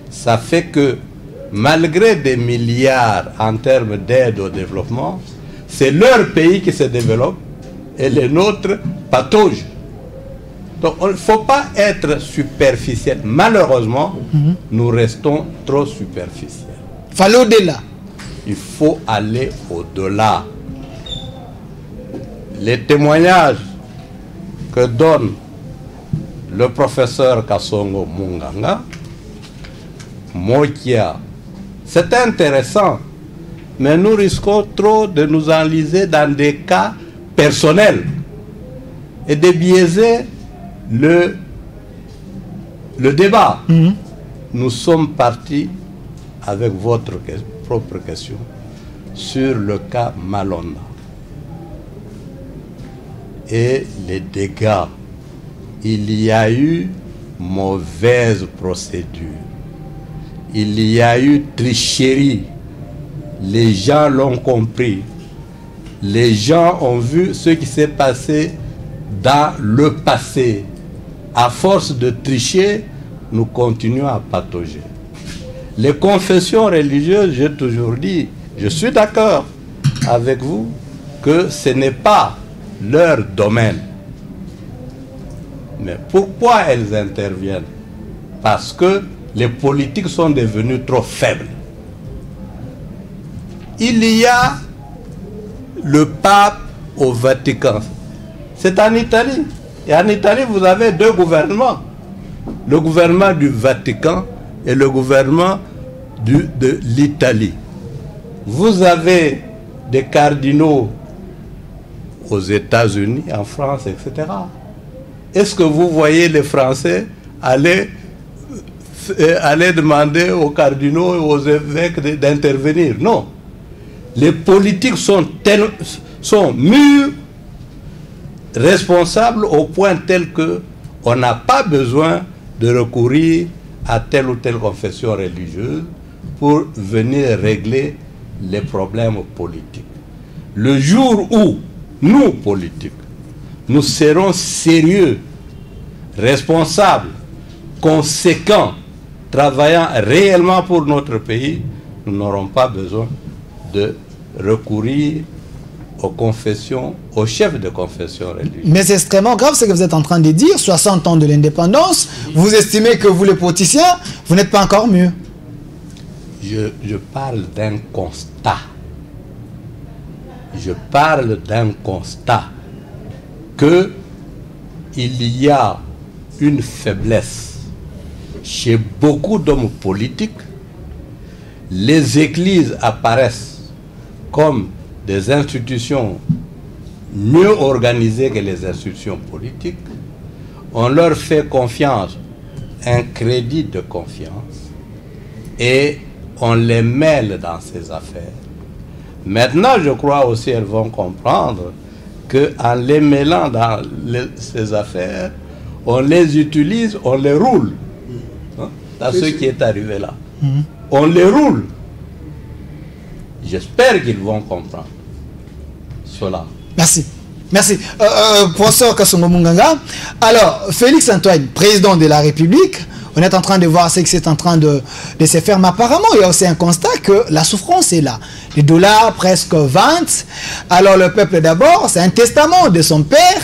Ça fait que malgré des milliards en termes d'aide au développement, c'est leur pays qui se développe et les nôtres pataugent. Donc il ne faut pas être superficiel. Malheureusement, nous restons trop superficiels. Fallait au-delà. Il faut aller au-delà. Les témoignages que donne le professeur Kassongo Munganga, Mokia, c'est intéressant, mais nous risquons trop de nous enliser dans des cas personnels et de biaiser le débat. Nous sommes partis avec votre propre question sur le cas Malonda et les dégâts. Il y a eu mauvaise procédure, il y a eu tricherie, les gens l'ont compris, les gens ont vu ce qui s'est passé dans le passé. À force de tricher, nous continuons à patauger. Les confessions religieuses, j'ai toujours dit, je suis d'accord avec vous que ce n'est pas leur domaine. Mais pourquoi elles interviennent? Parce que les politiques sont devenus trop faibles. Il y a le pape au Vatican. C'est en Italie. Et en Italie, vous avez deux gouvernements. Le gouvernement du Vatican et le gouvernement de l'Italie. Vous avez des cardinaux aux États-Unis, en France, etc. Est-ce que vous voyez les Français aller demander aux cardinaux et aux évêques d'intervenir? Non. Les politiques sont mûrs, responsables au point tel que on n'a pas besoin de recourir à telle ou telle confession religieuse pour venir régler les problèmes politiques. Le jour où nous, politiques, nous serons sérieux, responsables, conséquents, travaillant réellement pour notre pays, nous n'aurons pas besoin de recourir aux confessions, aux chefs de confession religieuse. Mais c'est extrêmement grave ce que vous êtes en train de dire. 60 ans de l'indépendance, vous estimez que vous, les politiciens, vous n'êtes pas encore mieux. Je parle d'un constat. Je parle d'un constat que il y a une faiblesse chez beaucoup d'hommes politiques. Les églises apparaissent comme des institutions mieux organisées que les institutions politiques. On leur fait confiance, un crédit de confiance, et on les mêle dans ces affaires. Maintenant, je crois aussi qu'elles vont comprendre qu'en les mêlant dans ces affaires, on les utilise, on les roule. Hein, dans ce qui est arrivé là. On les roule. J'espère qu'ils vont comprendre cela. Merci. Merci. Professeur Kasongo Munganga. Alors, Félix Antoine, président de la République, on est en train de voir ce qui est en train de se faire. Mais apparemment, il y a aussi un constat que la souffrance est là. Les dollars presque 20. Alors, le peuple d'abord, c'est un testament de son père.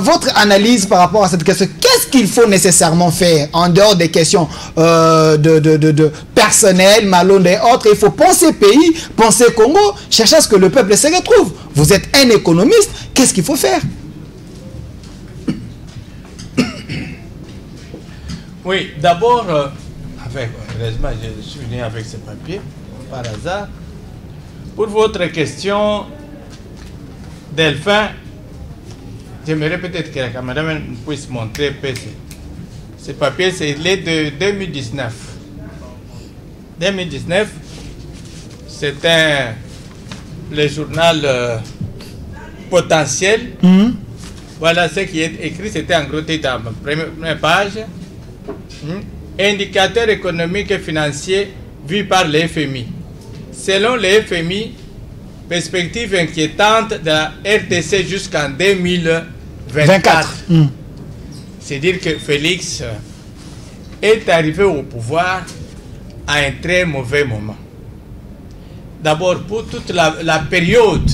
Votre analyse par rapport à cette question, qu'est-ce qu'il faut nécessairement faire en dehors des questions de personnel, Malone et autres? Il faut penser pays, penser Congo, chercher à ce que le peuple se retrouve. Vous êtes un économiste, qu'est-ce qu'il faut faire? Oui, d'abord, heureusement, je suis venu avec ce papier, par hasard. Pour votre question, Delphin, j'aimerais peut-être que la caméra puisse montrer ce papier, c'est de 2019. 2019, c'était le journal Potentiel. Voilà ce qui est écrit, c'était en gros titre à la première page. Indicateurs économiques et financiers vus par le FMI. Selon le FMI, perspective inquiétante de la RDC jusqu'en 2024. C'est-à-dire que Félix est arrivé au pouvoir à un très mauvais moment. D'abord, pour toute la période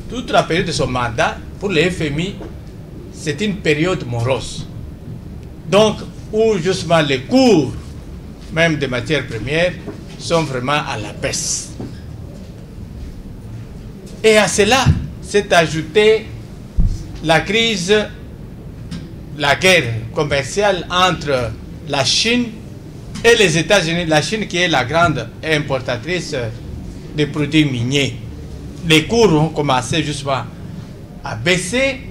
de son mandat, pour le FMI, c'est une période morose. Donc, où justement les cours, même des matières premières, sont vraiment à la baisse. Et à cela s'est ajoutée la crise, la guerre commerciale entre la Chine et les États-Unis. La Chine qui est la grande importatrice des produits miniers. Les cours ont commencé justement à baisser.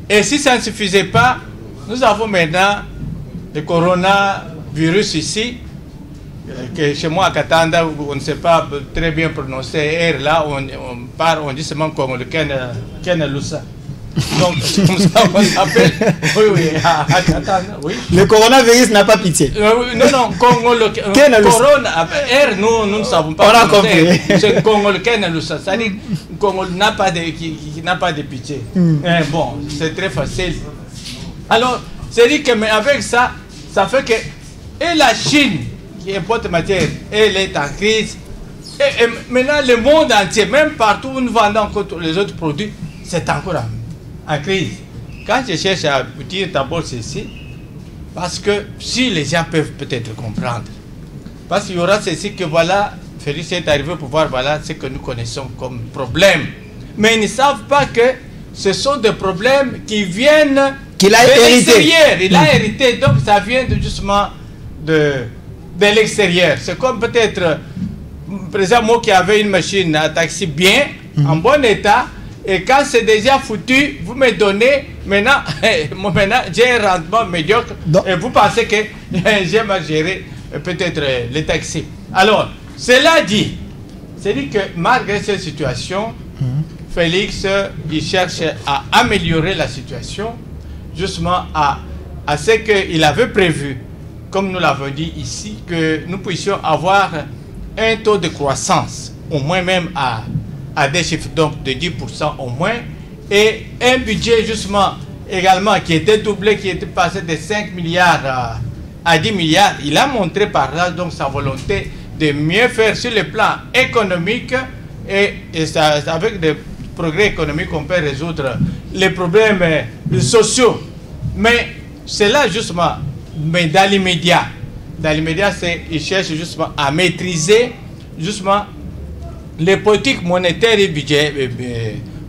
Et si ça ne suffisait pas, nous avons maintenant le coronavirus ici, que chez moi à Katanda, on ne sait pas très bien prononcer R là, on dit seulement comme le Kenalusa. Donc, c'est comme ça qu'on appelle. Oui. Oui. Le coronavirus n'a pas pitié. Non, Congo, le corona, nous ne savons pas. On a compris. C'est Congo, c'est-à-dire Congo qui n'a pas de pitié. Bon, c'est très facile. Alors, c'est dit que mais avec ça, ça fait que et la Chine qui importe matière, elle est en crise. Et maintenant, le monde entier, même partout où nous vendons encore les autres produits, c'est encore en crise. Quand je cherche à dire d'abord ceci, parce que si les gens peuvent peut-être comprendre, parce qu'il y aura ceci que voilà, Félix est arrivé pour voir voilà ce que nous connaissons comme problème. Mais ils ne savent pas que ce sont des problèmes qui viennent qu'il a hérité. Il a hérité, donc ça vient justement de l'extérieur. C'est comme peut-être, par exemple, moi qui avais une machine à taxi bien, en bon état, et quand c'est déjà foutu, vous me donnez, maintenant j'ai un rendement médiocre, et vous pensez que j'ai mal géré peut-être les taxis. Alors, cela dit, c'est dit que malgré cette situation, Félix, il cherche à améliorer la situation, justement à ce qu'il avait prévu, comme nous l'avons dit ici, que nous puissions avoir un taux de croissance, au moins même à des chiffres donc de 10% au moins, et un budget justement également qui était doublé, qui était passé de 5 milliards à 10 milliards. Il a montré par là donc sa volonté de mieux faire sur le plan économique et ça, avec des progrès économiques on peut résoudre les problèmes sociaux. Mais c'est là justement, mais dans l'immédiat, c'est il cherche justement à maîtriser justement les politiques monétaires et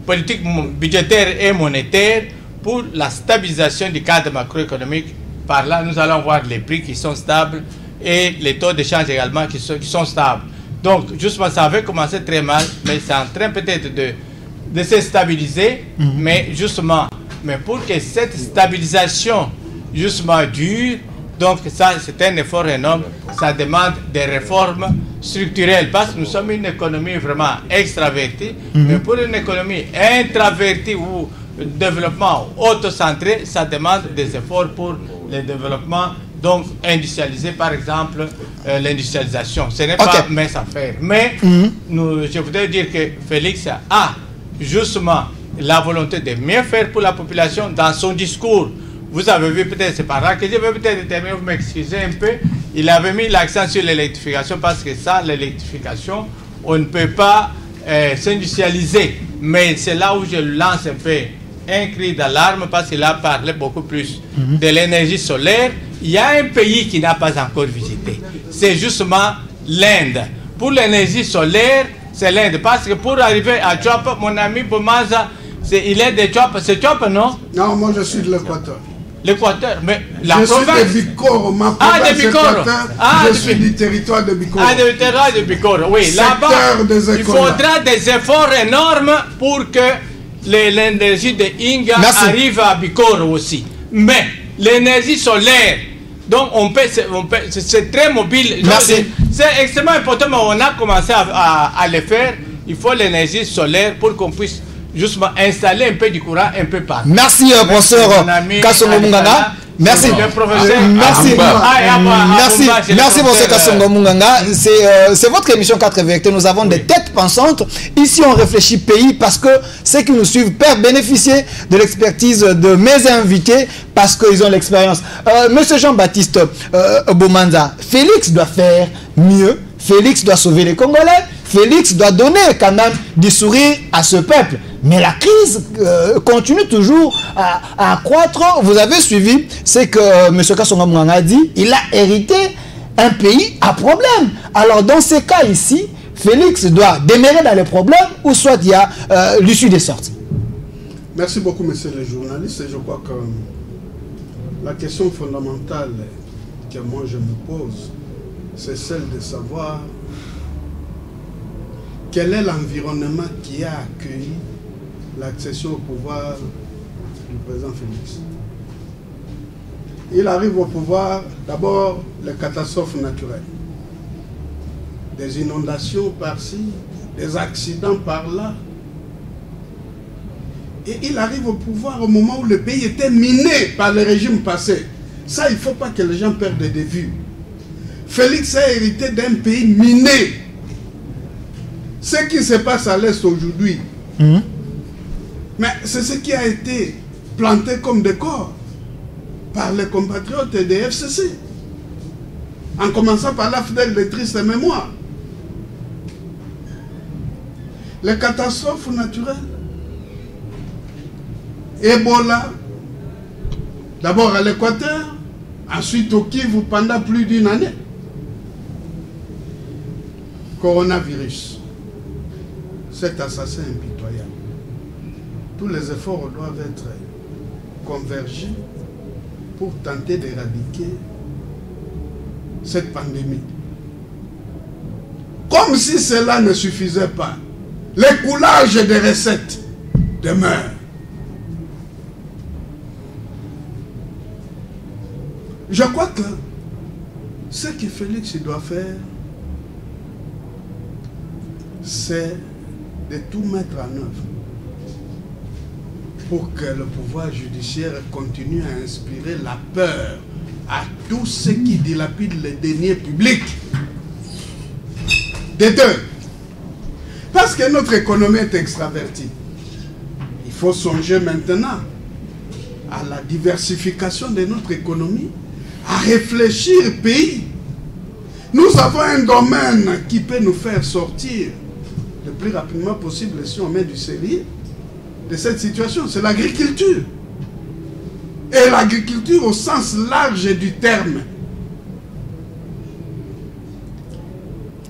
politiques budgétaires et monétaires pour la stabilisation du cadre macroéconomique. Par là, nous allons voir les prix qui sont stables et les taux de change également qui sont stables. Donc, justement, ça avait commencé très mal, mais c'est en train peut-être de se stabiliser. Mais justement, mais pour que cette stabilisation justement dure, donc ça c'est un effort énorme, ça demande des réformes structurelles parce que nous sommes une économie vraiment extravertie, mais pour une économie intravertie ou développement auto-centré, ça demande des efforts pour le développement donc industrialisé, par exemple l'industrialisation. Ce n'est pas mince affaire, mais je voudrais dire que Félix a justement la volonté de mieux faire pour la population dans son discours. Vous avez vu peut-être, c'est par là que je vais peut-être terminer, vous m'excusez un peu, il avait mis l'accent sur l'électrification parce que sans l'électrification, on ne peut pas s'industrialiser. Mais c'est là où je lance un peu un cri d'alarme parce qu'il a parlé beaucoup plus de l'énergie solaire. Il y a un pays qui n'a pas encore visité, c'est justement l'Inde. Pour l'énergie solaire, c'est l'Inde. Parce que pour arriver à Chop, mon ami Bomaza, il est de Chop. C'est Chop, non? Non, moi je suis de l'Équateur. L'Équateur, mais la je province... suis de Bikoro, ma province de Bikoro. Je suis du territoire de Bikoro. Du territoire de Bikoro, oui. Là-bas, il faudra des efforts énormes pour que l'énergie de Inga arrive à Bikoro aussi. Mais l'énergie solaire, donc c'est très mobile. C'est extrêmement important, mais on a commencé à le faire. Il faut l'énergie solaire pour qu'on puisse justement installer un peu du courant un peu partout. Merci, professeur Kassongo Munganga. Merci. Merci, professeur Kassongo Munganga. C'est votre émission 4 vérités. Nous avons des têtes pensantes. Ici, on réfléchit pays parce que ceux qui nous suivent peuvent bénéficier de l'expertise de mes invités parce qu'ils ont l'expérience. Monsieur Jean-Baptiste Bomanza, Félix doit faire mieux. Félix doit sauver les Congolais. Félix doit donner quand même du sourire à ce peuple. Mais la crise continue toujours à croître. Vous avez suivi ce que M. Kassongo Munganga a dit. Il a hérité un pays à problème. Alors dans ces cas ici, Félix doit demeurer dans les problèmes ou soit il y a l'issue des sorties. Merci beaucoup, messieurs les journalistes. Et je crois que la question fondamentale que moi je me pose, c'est celle de savoir quel est l'environnement qui a accueilli l'accession au pouvoir du président Félix. Il arrive au pouvoir, d'abord, les catastrophes naturelles. Des inondations par-ci, des accidents par-là. Et il arrive au pouvoir au moment où le pays était miné par le régime passé. Ça, il ne faut pas que les gens perdent de vue. Félix a hérité d'un pays miné. Ce qui se passe à l'Est aujourd'hui, mais c'est ce qui a été planté comme décor par les compatriotes des FCC. En commençant par l'AFDEL de triste mémoire. Les catastrophes naturelles. Ebola, d'abord à l'Équateur, ensuite au Kivu pendant plus d'une année. Coronavirus, cet assassin impitoyable. Tous les efforts doivent être convergés pour tenter d'éradiquer cette pandémie. Comme si cela ne suffisait pas, l'écoulage des recettes demeure. Je crois que ce que Félix doit faire, c'est de tout mettre en œuvre pour que le pouvoir judiciaire continue à inspirer la peur à tous ceux qui dilapident les deniers publics. Des deux. Parce que notre économie est extravertie. Il faut songer maintenant à la diversification de notre économie, à réfléchir pays. Nous avons un domaine qui peut nous faire sortir le plus rapidement possible si on met du sérieux de cette situation, c'est l'agriculture. Et l'agriculture au sens large du terme.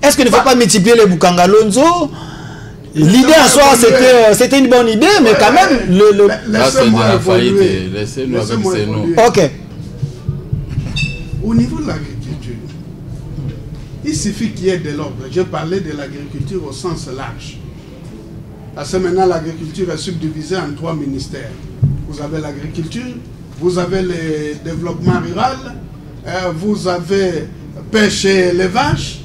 Est-ce qu'il ne faut pas multiplier les Boukangalonzo? L'idée en soi, c'était une bonne idée, mais quand même... Laissez-moi évoluer. Laissez-nous avec ces noms. Ok. Au niveau de l'agriculture, il suffit qu'il y ait de l'ordre. Je parlais de l'agriculture au sens large. Parce que maintenant, l'agriculture est subdivisée en 3 ministères. Vous avez l'agriculture, vous avez le développement rural, vous avez pêche et élevage.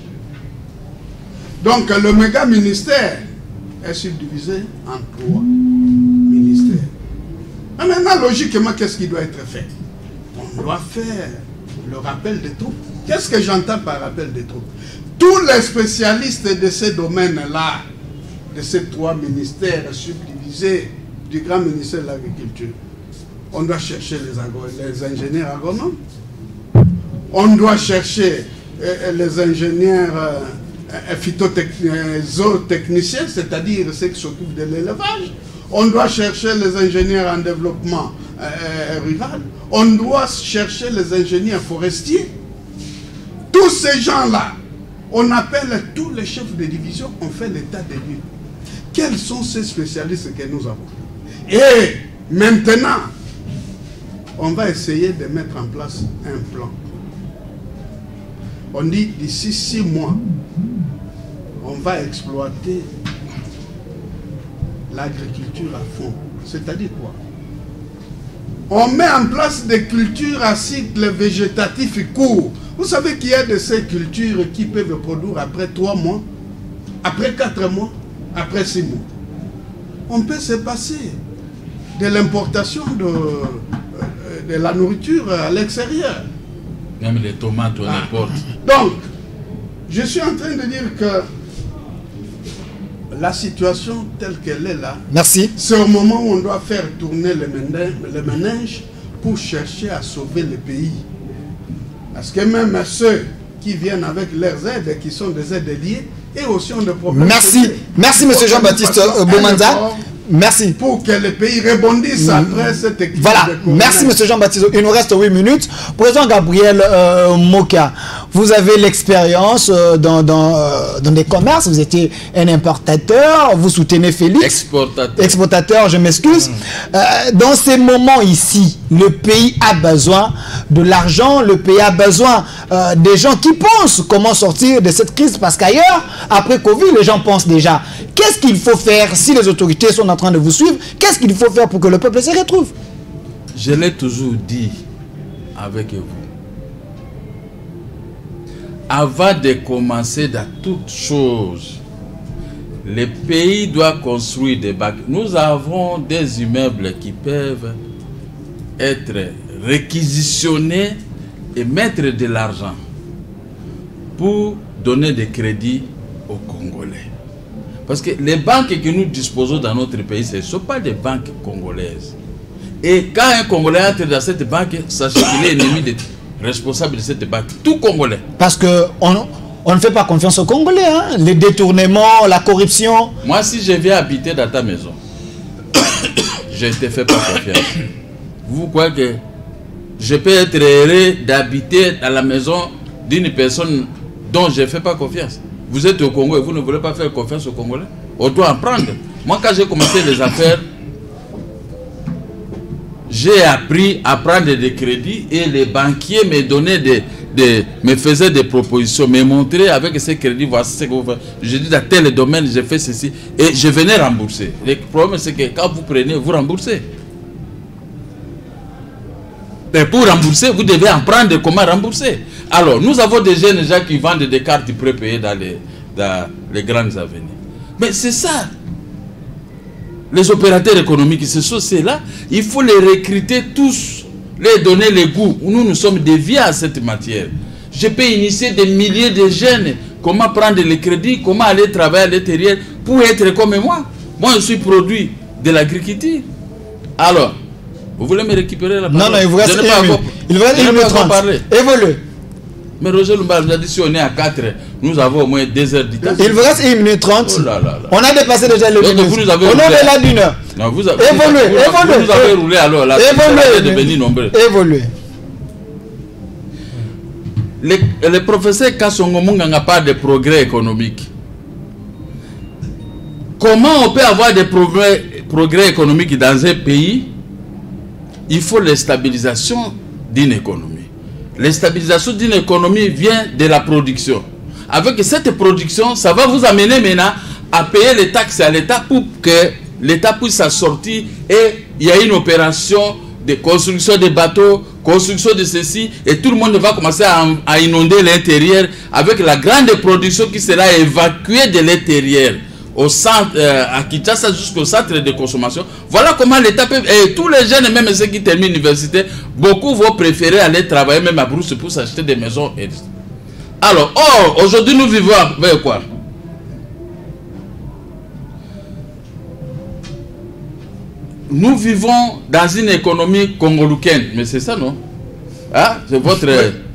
Donc, le méga ministère est subdivisé en 3 ministères. Mais maintenant, logiquement, qu'est-ce qui doit être fait? On doit faire le rappel des troupes. Qu'est-ce que j'entends par rappel des troupes? Tous les spécialistes de ces domaines-là, de ces 3 ministères subdivisés du grand ministère de l'Agriculture, on doit chercher les ingénieurs agronomes, on doit chercher les ingénieurs zootechniciens, c'est-à-dire ceux qui s'occupent de l'élevage, on doit chercher les ingénieurs en développement rural, on doit chercher les ingénieurs forestiers. Tous ces gens-là, on appelle tous les chefs de division, on fait l'état des lieux. Quels sont ces spécialistes que nous avons? Et maintenant, on va essayer de mettre en place un plan. On dit d'ici 6 mois, on va exploiter l'agriculture à fond. C'est-à-dire quoi? On met en place des cultures à cycle végétatif court. Vous savez qu'il y a de ces cultures qui peuvent produire après 3 mois, après 4 mois, après 6 mois. On peut se passer de l'importation de la nourriture à l'extérieur. Même les tomates, on importe. Donc, je suis en train de dire que la situation telle qu'elle est là, merci. C'est au moment où on doit faire tourner le ménage pour chercher à sauver le pays. Parce que même ceux qui viennent avec leurs aides, qui sont des aides liées, et aussi ont des problèmes. Merci. Merci, M. Jean-Baptiste Bomanza. Merci. Pour que le pays rebondisse après cette équipe. Voilà. Merci, M. Jean-Baptiste. Il nous reste 8 minutes. Président Gabriel Moka, vous avez l'expérience dans des commerces. Vous étiez un importateur. Vous soutenez Félix. Exportateur. Exportateur, je m'excuse. Dans ces moments ici, le pays a besoin de l'argent. Le pays a besoin des gens qui pensent comment sortir de cette crise. Parce qu'ailleurs, après Covid, les gens pensent déjà. Qu'est-ce qu'il faut faire si les autorités sont en train de vous suivre? Qu'est-ce qu'il faut faire pour que le peuple se retrouve? Je l'ai toujours dit avec vous. Avant de commencer dans toute chose, le pays doit construire des banques. Nous avons des immeubles qui peuvent être réquisitionnés et mettre de l'argent pour donner des crédits aux Congolais. Parce que les banques que nous disposons dans notre pays, ce ne sont pas des banques congolaises. Et quand un Congolais entre dans cette banque, sachez qu'il est ennemi responsable de cette banque. Tout Congolais. Parce qu'on ne fait pas confiance aux Congolais. Hein? Les détournements, la corruption. Moi, si je viens habiter dans ta maison, je ne te fais pas confiance. Vous croyez que je peux être heureux d'habiter dans la maison d'une personne dont je ne fais pas confiance? Vous êtes au Congo et vous ne voulez pas faire confiance aux Congolais? On doit en prendre. Moi, quand j'ai commencé les affaires, j'ai appris à prendre des crédits et les banquiers me donnaient me faisaient des propositions, me montraient avec ces crédits, voici ce que vous faites. Je dis dans tel domaine, j'ai fait ceci et je venais rembourser. Le problème, c'est que quand vous prenez, vous remboursez. Mais pour rembourser, vous devez apprendre comment rembourser. Alors, nous avons des jeunes gens qui vendent des cartes prépayées dans les grandes avenues. Mais c'est ça. Les opérateurs économiques, ce sont ceux-là. Il faut les recruter tous, les donner les goûts. Nous sommes déviés à cette matière. Je peux initier des milliers de jeunes. Comment prendre les crédits, comment aller travailler à l'intérieur pour être comme moi. Moi, je suis produit de l'agriculture. Alors, vous voulez me récupérer la parole? Non, il vous reste 1 minute. Il vous reste 1 minute 30. Évolue. Mais Roger Lumba nous a dit si on est à 4, nous avons au moins 2 heures du temps. Il vous reste 1 minute 30. Oh là là là. On a dépassé déjà le minute. Vous nous avez on est là d'une heure. Non, vous avez évoluez. Vous nous avez roulé alors là. Évoluez. Évoluez. Le professeur Kassongo Munga n'a pas de progrès économique. Comment on peut avoir des progrès économiques dans un pays? Il faut la stabilisation d'une économie. La stabilisation d'une économie vient de la production. Avec cette production, ça va vous amener maintenant à payer les taxes à l'État pour que l'État puisse s'en sortir et il y a une opération de construction de bateaux, construction de ceci et tout le monde va commencer à inonder l'intérieur avec la grande production qui sera évacuée de l'intérieur au centre, à Kinshasa jusqu'au centre de consommation. Voilà comment l'État peut... Et tous les jeunes, même ceux qui terminent l'université, beaucoup vont préférer aller travailler même à Brousse pour s'acheter des maisons. Alors, aujourd'hui nous vivons avec quoi? Nous vivons dans une économie congolucaine. Mais c'est ça, non? Ah, c'est votre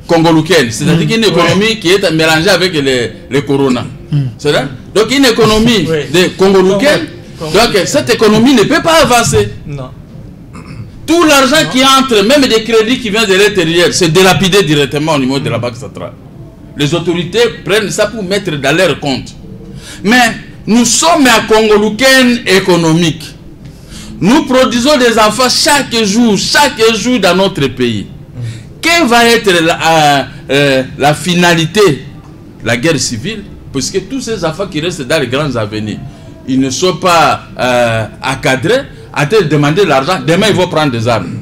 congolucaine. C'est-à-dire qu'une économie qui est mélangée avec les corona. C'est ça? Donc une économie de congolucaine. Donc cette économie ne peut pas avancer. Non. Tout l'argent qui entre, même des crédits qui viennent de l'intérieur, c'est délapidé directement au niveau de la Banque centrale. Les autorités prennent ça pour mettre dans leur compte. Mais nous sommes à congolucaine économique. Nous produisons des enfants chaque jour dans notre pays. Quelle va être la finalité? La guerre civile? Parce que tous ces enfants qui restent dans les grandes avenirs, ils ne sont pas encadrés, à te demander l'argent, demain ils vont prendre des armes.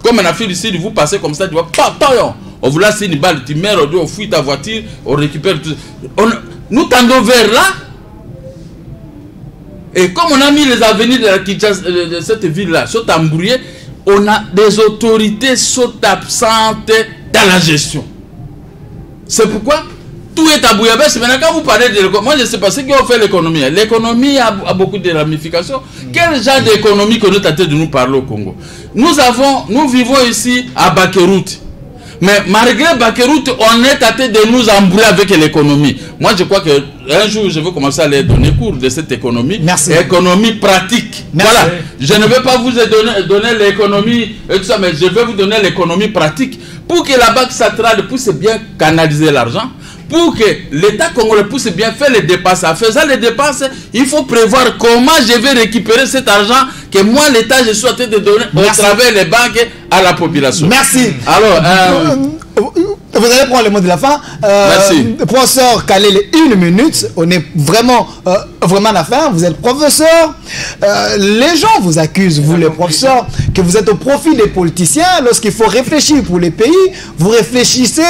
Comme en Afrique du Sud, vous passez comme ça, tu vois, on vous lance une balle, tu meurs, on fouille ta voiture, on récupère tout. Nous tendons vers là. Et comme on a mis les avenirs de cette ville-là, sont embrouillés, on a des autorités sont absentes dans la gestion. C'est pourquoi tout est à bouillabaisse. Maintenant, quand vous parlez de l'économie, moi je ne sais pas ce qui ont fait l'économie. L'économie a beaucoup de ramifications. Quel genre d'économie que nous tentons de nous parler au Congo? Nous vivons ici à Bakeroute. Mais malgré Bakeroute, on est tenté de nous embrouiller avec l'économie. Moi, je crois qu'un jour, je vais commencer à les donner cours de cette économie. Merci. Économie pratique. Merci. Voilà. Je ne vais pas vous donner l'économie et tout ça, mais je vais vous donner l'économie pratique pour que la Banque centrale puisse bien canaliser l'argent, pour que l'État congolais puisse bien faire les dépenses. En faisant les dépenses, il faut prévoir comment je vais récupérer cet argent que moi, l'État, je suis en train de donner au travers des banques à la population. Merci. Alors, vous allez prendre le mot de la fin. Merci. Professeur Kalele, 1 minute. On est vraiment à la fin. Vous êtes professeur. Les gens vous accusent, vous les professeurs, que vous êtes au profit des politiciens. Lorsqu'il faut réfléchir pour les pays, vous réfléchissez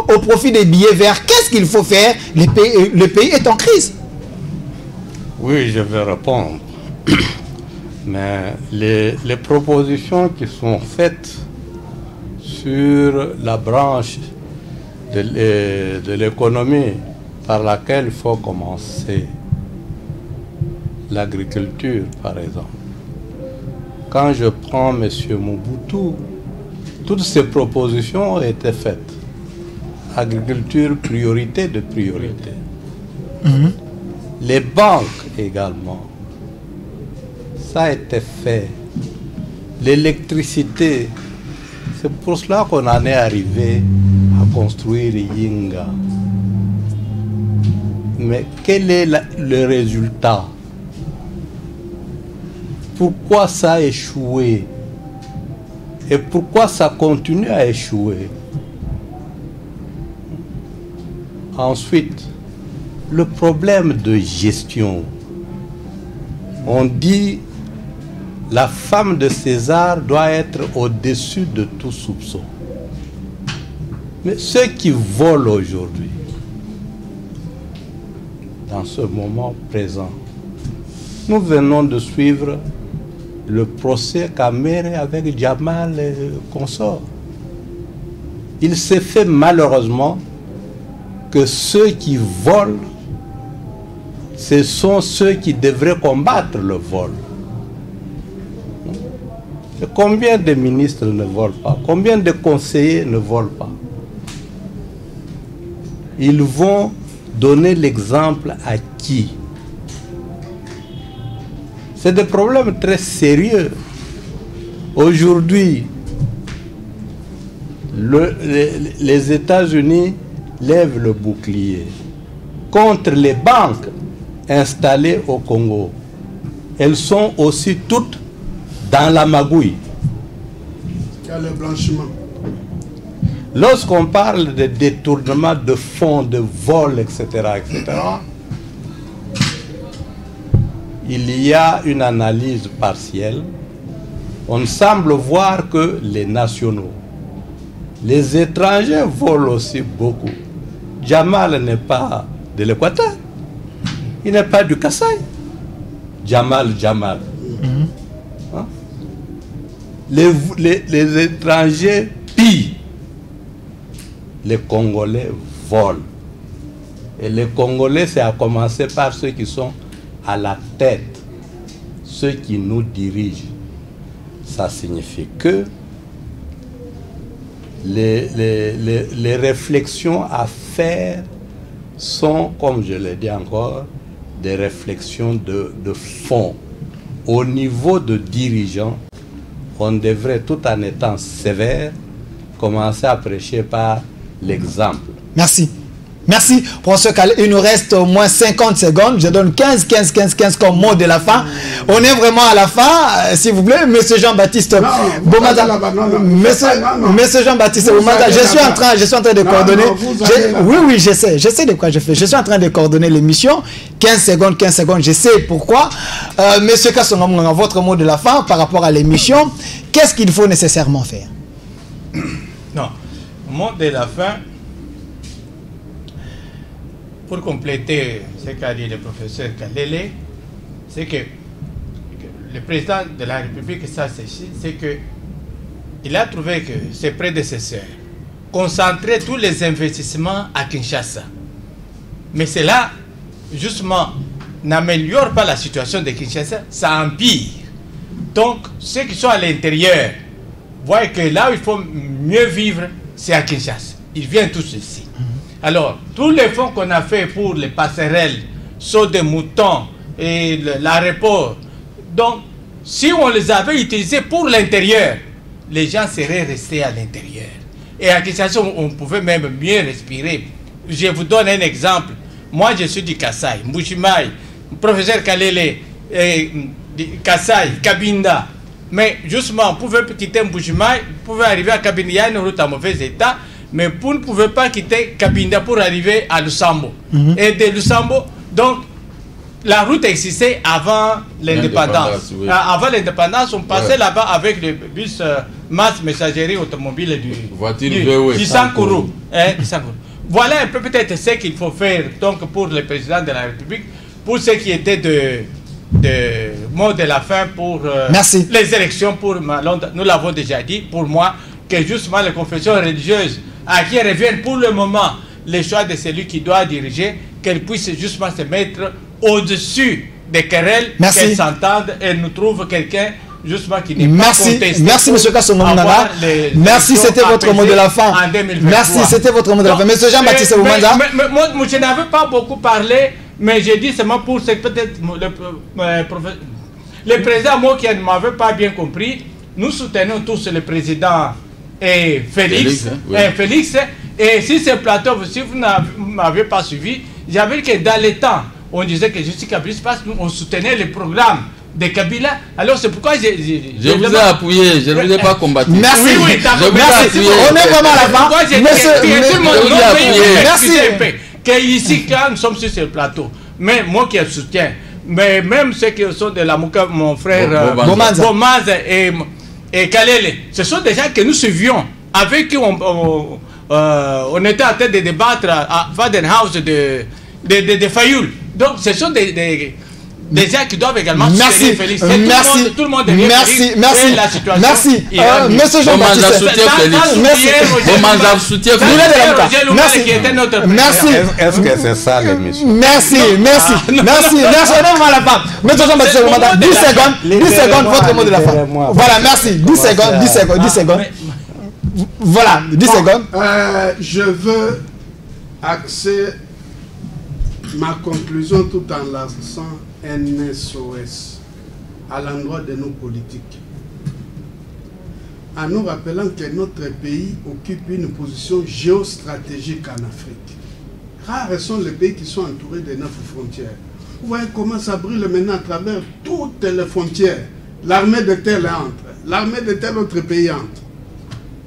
au profit des billets verts. Qu'est-ce qu'il faut faire? Le pays est en crise. Oui, je vais répondre. Mais les propositions qui sont faites sur la branche de l'économie par laquelle il faut commencer, l'agriculture par exemple. Quand je prends M. Mobutu, toutes ces propositions ont été faites. Agriculture, priorité de priorité. Les banques également. Ça a été fait. L'électricité, c'est pour cela qu'on en est arrivé à construire Yinga. Mais quel est le résultat? Pourquoi ça a échoué? Et pourquoi ça continue à échouer? Ensuite, le problème de gestion. On dit la femme de César doit être au-dessus de tout soupçon. Mais ceux qui volent aujourd'hui, dans ce moment présent, nous venons de suivre le procès Kamere avec Jamal et consorts. Il s'est fait malheureusement que ceux qui volent, ce sont ceux qui devraient combattre le vol. Et combien de ministres ne volent pas? Combien de conseillers ne volent pas? Ils vont donner l'exemple à qui? C'est des problèmes très sérieux. Aujourd'hui, les États-Unis lèvent le bouclier contre les banques installées au Congo. Elles sont aussi toutes dans la magouille. Il y a le blanchiment. Lorsqu'on parle de détournement de fonds, de vol, etc., il y a une analyse partielle. On semble voir que les nationaux, les étrangers volent aussi beaucoup. Jamal n'est pas de l'Équateur. Il n'est pas du Kasaï. Jamal. Hein? Les étrangers pillent. Les Congolais volent. Et les Congolais, c'est à commencer par ceux qui sont à la tête, ceux qui nous dirigent. Ça signifie que les réflexions à faire sont, comme je l'ai dit encore, des réflexions de fond. Au niveau de dirigeants, on devrait, tout en étant sévère, commencer à prêcher par l'exemple. Merci. Merci, professeur Kalé. Il nous reste au moins 50 secondes. Je donne 15 comme mot de la fin. On est vraiment à la fin, s'il vous plaît. Monsieur Jean-Baptiste Bomada. Monsieur Jean-Baptiste Bomada, je suis en train de coordonner. Oui, je sais de quoi je fais. Je suis en train de coordonner l'émission. 15 secondes, je sais pourquoi. Monsieur Kassonga, votre mot de la fin par rapport à l'émission, qu'est-ce qu'il faut nécessairement faire? Non, mot de la fin. Pour compléter ce qu'a dit le professeur Kalele, c'est que le président de la République, c'est qu'il a trouvé que ses prédécesseurs concentraient tous les investissements à Kinshasa. Mais cela, justement, n'améliore pas la situation de Kinshasa, ça empire. Donc, ceux qui sont à l'intérieur voient que là où il faut mieux vivre, c'est à Kinshasa. Ils viennent tous ici. Alors, tous les fonds qu'on a fait pour les passerelles, saut de moutons et l'aéroport, donc, si on les avait utilisés pour l'intérieur, les gens seraient restés à l'intérieur. Et à Kinshasa, on pouvait même mieux respirer. Je vous donne un exemple. Moi, je suis du Kasaï, Mbujimaï, professeur Kalele, Kasaï, Kabinda. Mais justement, vous pouvez quitter Mbujimaï, vous pouvez arriver à Kabinda, il y a une route en mauvais état. Mais vous ne pouvez pas quitter Kabinda pour arriver à Lusambo. Et de Lusambo, donc, la route existait avant l'indépendance. Oui. Avant l'indépendance, on passait là-bas avec le bus masse messagerie automobile du Sankourou. Voilà un peu peut-être ce qu'il faut faire donc, pour le président de la République. pour ce qui était de mot de la fin pour les élections pour Malonda, nous l'avons déjà dit, pour moi, que justement les confessions religieuses à qui reviennent pour le moment les choix de celui qui doit diriger, qu'elles puissent justement se mettre au-dessus des querelles, qu'elles s'entendent et nous trouvent quelqu'un justement qui n'est pas contesté. Merci M. Kassongo-Nanga. Merci, c'était votre mot de la fin. Merci, c'était votre mot de la fin. M. Jean-Baptiste Boumanza. Je n'avais pas beaucoup parlé, mais j'ai dit seulement pour ce peut-être le président, moi qui ne m'avait pas bien compris, nous soutenons tous le président et Félix. Et si ce plateau, si vous ne m'avez pas suivi, j'avais que dans les temps, on disait que je suis Kabylie parce qu'on soutenait le programme de Kabila. Alors c'est pourquoi je vous ai appuyé, je ne vous ai pas combattu. Merci, merci. On est vraiment à la fin. Merci. Que ici, quand nous sommes sur ce plateau, mais moi qui soutiens, mais même ceux qui sont de la Mouka, mon frère Bomanza et Kalele, ce sont des gens que nous suivions, avec qui on était en train de débattre à Fadenhaus de Fayoul. Donc ce sont des gens qui doivent également soutenir Félix. Tout le monde est Félix. La situation. Merci. Monsieur Jean-Baptiste. Merci. Est-ce que c'est ça l'émission? Merci. On est vraiment à la fin. Monsieur Jean-Baptiste, 10 secondes, votre mot de la fin. Voilà, merci. 10 secondes. Voilà, 10 secondes. Je veux axer ma conclusion tout en lançant un SOS à l'endroit de nos politiques, en nous rappelant que notre pays occupe une position géostratégique en Afrique. Rares sont les pays qui sont entourés de 9 frontières. Vous voyez comment ça brûle maintenant à travers toutes les frontières. L'armée de tel entre, l'armée de tel autre pays entre.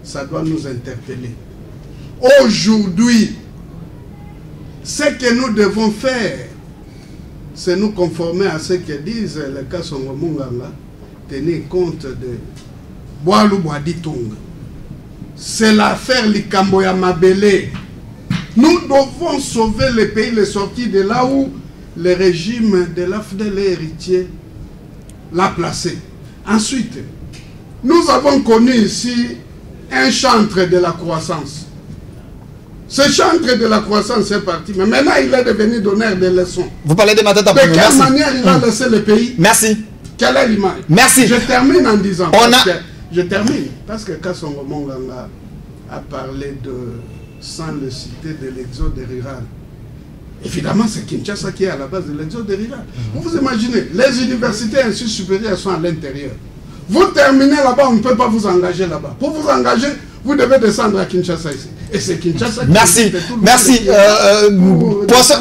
Ça doit nous interpeller. Aujourd'hui, ce que nous devons faire, c'est nous conformer à ce que disent les Kassongo-Munganga, tenir compte de Boalou Boaditonga. C'est l'affaire Likamboya Mabele. Nous devons sauver le pays, les sortir de là où le régime de l'AFDEL héritier l'a placé. Ensuite, nous avons connu ici un chantre de la croissance. Ce chantre de la croissance est parti, mais maintenant il est devenu donneur de leçons. Vous parlez de Matata. De quelle manière il a laissé le pays? Merci. Quelle est l'image? Merci. Je termine en disant. Je termine parce que Kassongo Monganga a parlé de, sans le citer, de l'exode rural. Évidemment, c'est Kinshasa qui est à la base de l'exode rural. Vous imaginez, les universités ainsi supérieures sont à l'intérieur. Vous terminez là-bas, on ne peut pas vous engager là-bas. Pour vous engager, vous devez descendre à Kinshasa ici. Et c'est Kinshasa qui... Merci.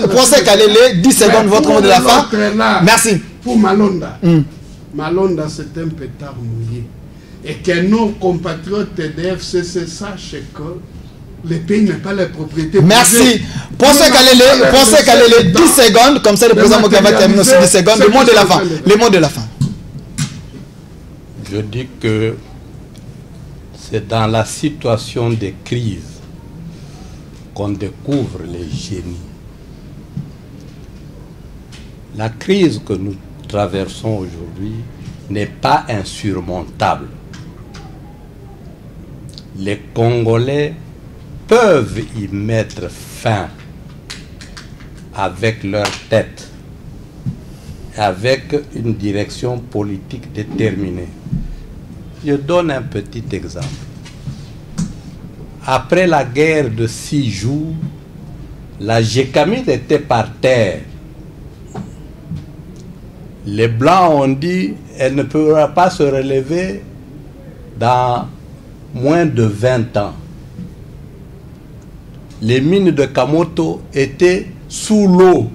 Procès Kalele, 10 secondes, votre mot de la fin. Merci. Pour Malonda. Malonda, c'est un pétard mouillé. Et que nos compatriotes de FCC sachent que le pays n'est pas la propriété. Merci. Procès Kalele, 10 secondes. Comme ça, le président Mokaba termine aussi 10 secondes. Le mot de la fin. Le mot de la fin. Je dis que c'est dans la situation de crise qu'on découvre les génies. La crise que nous traversons aujourd'hui n'est pas insurmontable. Les Congolais peuvent y mettre fin avec leur tête, avec une direction politique déterminée. Je donne un petit exemple. Après la guerre de 6 jours, la Gécamine était par terre. Les Blancs ont dit qu'elle ne pourra pas se relever dans moins de 20 ans. Les mines de Kamoto étaient sous l'eau.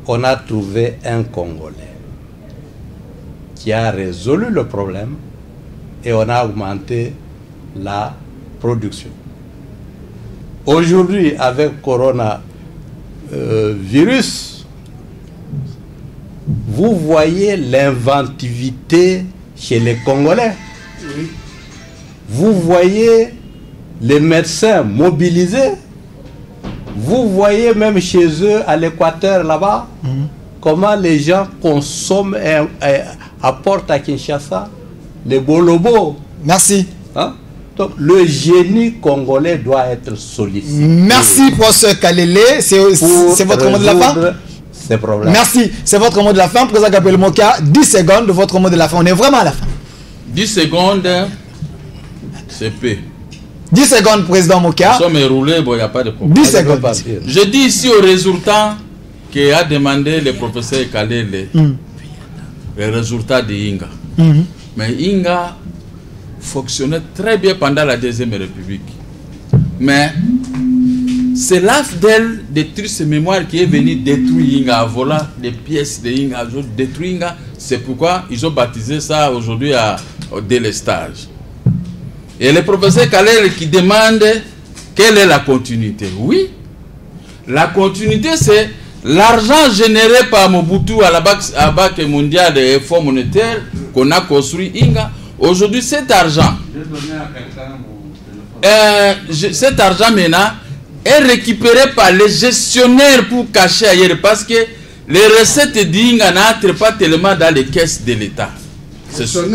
On a trouvé un Congolais qui a résolu le problème et on a augmenté la production. Aujourd'hui, avec coronavirus, vous voyez l'inventivité chez les Congolais. Oui. Vous voyez les médecins mobilisés. Vous voyez même chez eux, à l'Équateur, là-bas, comment les gens consomment et apportent à Kinshasa les bolobos. Merci. Hein? Donc, le génie congolais doit être sollicité. Merci, professeur Kalele. C'est votre mot de la fin? Ces problèmes. Merci. C'est votre mot de la fin. Président Gabriel Moka, 10 secondes de votre mot de la fin. On est vraiment à la fin. 10 secondes, c'est peu. 10 secondes, président Moka. Nous sommes roulés, bon, il n'y a pas de problème. 10 secondes. Je dis ici au résultat qu'a demandé le professeur Kalele, le résultat de Inga. Mais Inga fonctionnait très bien pendant la Deuxième République. Mais c'est l'AFDEL détruire ses mémoires qui est venu détruire Inga, en volant des pièces de Inga, détruire Inga. C'est pourquoi ils ont baptisé ça aujourd'hui à délestage. Et le professeur Kalele qui demande quelle est la continuité. Oui, la continuité c'est l'argent généré par Mobutu à la Banque mondiale des fonds monétaires qu'on a construit Inga. Aujourd'hui, cet argent maintenant est récupéré par les gestionnaires pour cacher ailleurs parce que les recettes d'Inga n'entrent pas tellement dans les caisses de l'État. Ce sont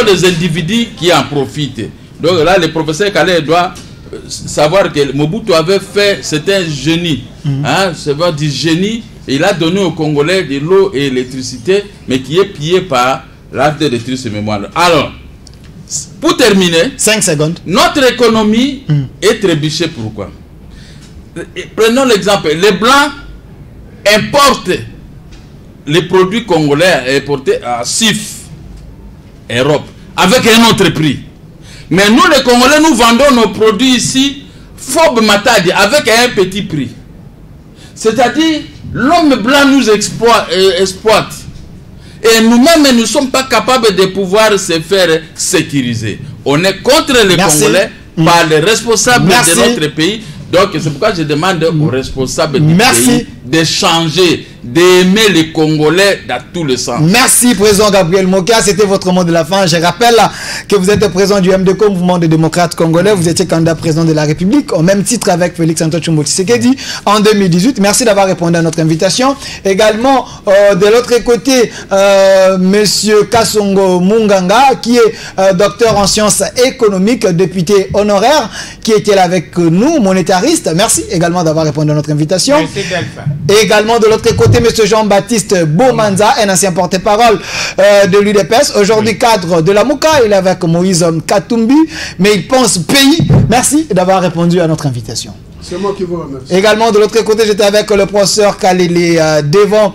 les individus qui en profitent. Donc là, le professeur Kalele doit savoir que Mobutu avait fait, c'était un génie. C'est vrai du génie. Il a donné aux Congolais de l'eau et l'électricité, mais qui est pillé par l'art de détruire ses mémoires. Alors, pour terminer, 5 secondes. Notre économie est trébuchée. Pourquoi? Prenons l'exemple. Les Blancs importent les produits congolais importés à SIF, Europe, avec un autre prix. Mais nous, les Congolais, nous vendons nos produits ici, Fob Matadi, avec un petit prix. C'est-à-dire, l'homme blanc nous exploite. Et nous-mêmes, nous ne sommes pas capables de pouvoir se faire sécuriser. On est contre les Congolais par les responsables de notre pays. Donc, c'est pourquoi je demande aux responsables du pays de changer, d'aimer les Congolais dans tous les sens. Merci, président Gabriel Moka. C'était votre mot de la fin. Je rappelle que vous êtes président du MDCO, Mouvement des démocrates congolais. Vous étiez candidat président de la République, au même titre avec Félix Antoine Tshombo Tshisekedi en 2018. Merci d'avoir répondu à notre invitation. Également, de l'autre côté, monsieur Kasongo Munganga, qui est docteur en sciences économiques, député honoraire, qui était là avec nous, monétariste. Merci également d'avoir répondu à notre invitation. Merci, Delphin. Et également de l'autre côté, M. Jean-Baptiste Bomanza, un ancien porte-parole de l'UDPS, aujourd'hui cadre de la Mouka. Il est avec Moïse Katumbi, mais il pense pays. Merci d'avoir répondu à notre invitation. C'est moi qui vous remercie. Également de l'autre côté, j'étais avec le professeur Kalele devant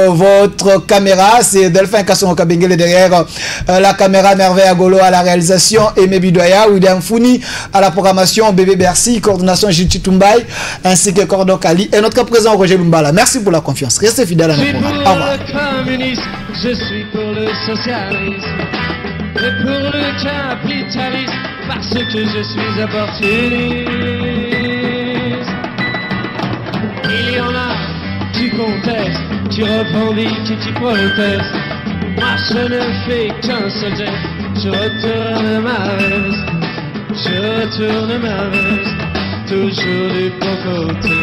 votre caméra. C'est Delphin Kasongo Kabengele derrière la caméra, Merveille Agolo à la réalisation, Aimé Bidoya, William Founi à la programmation, Bébé Bercy, coordination Gilles Toumbay, ainsi que Cordon Kali et notre président Roger Lumbala. Merci pour la confiance. Restez fidèles à nos programmes. Au revoir. Je suis pour le socialisme et pour le capitalisme parce que je suis opportuniste. Il y en a qui contestent, qui revendiquent et qui protestent. Moi je ne fais qu'un seul geste, je retourne ma veste, toujours du bon côté.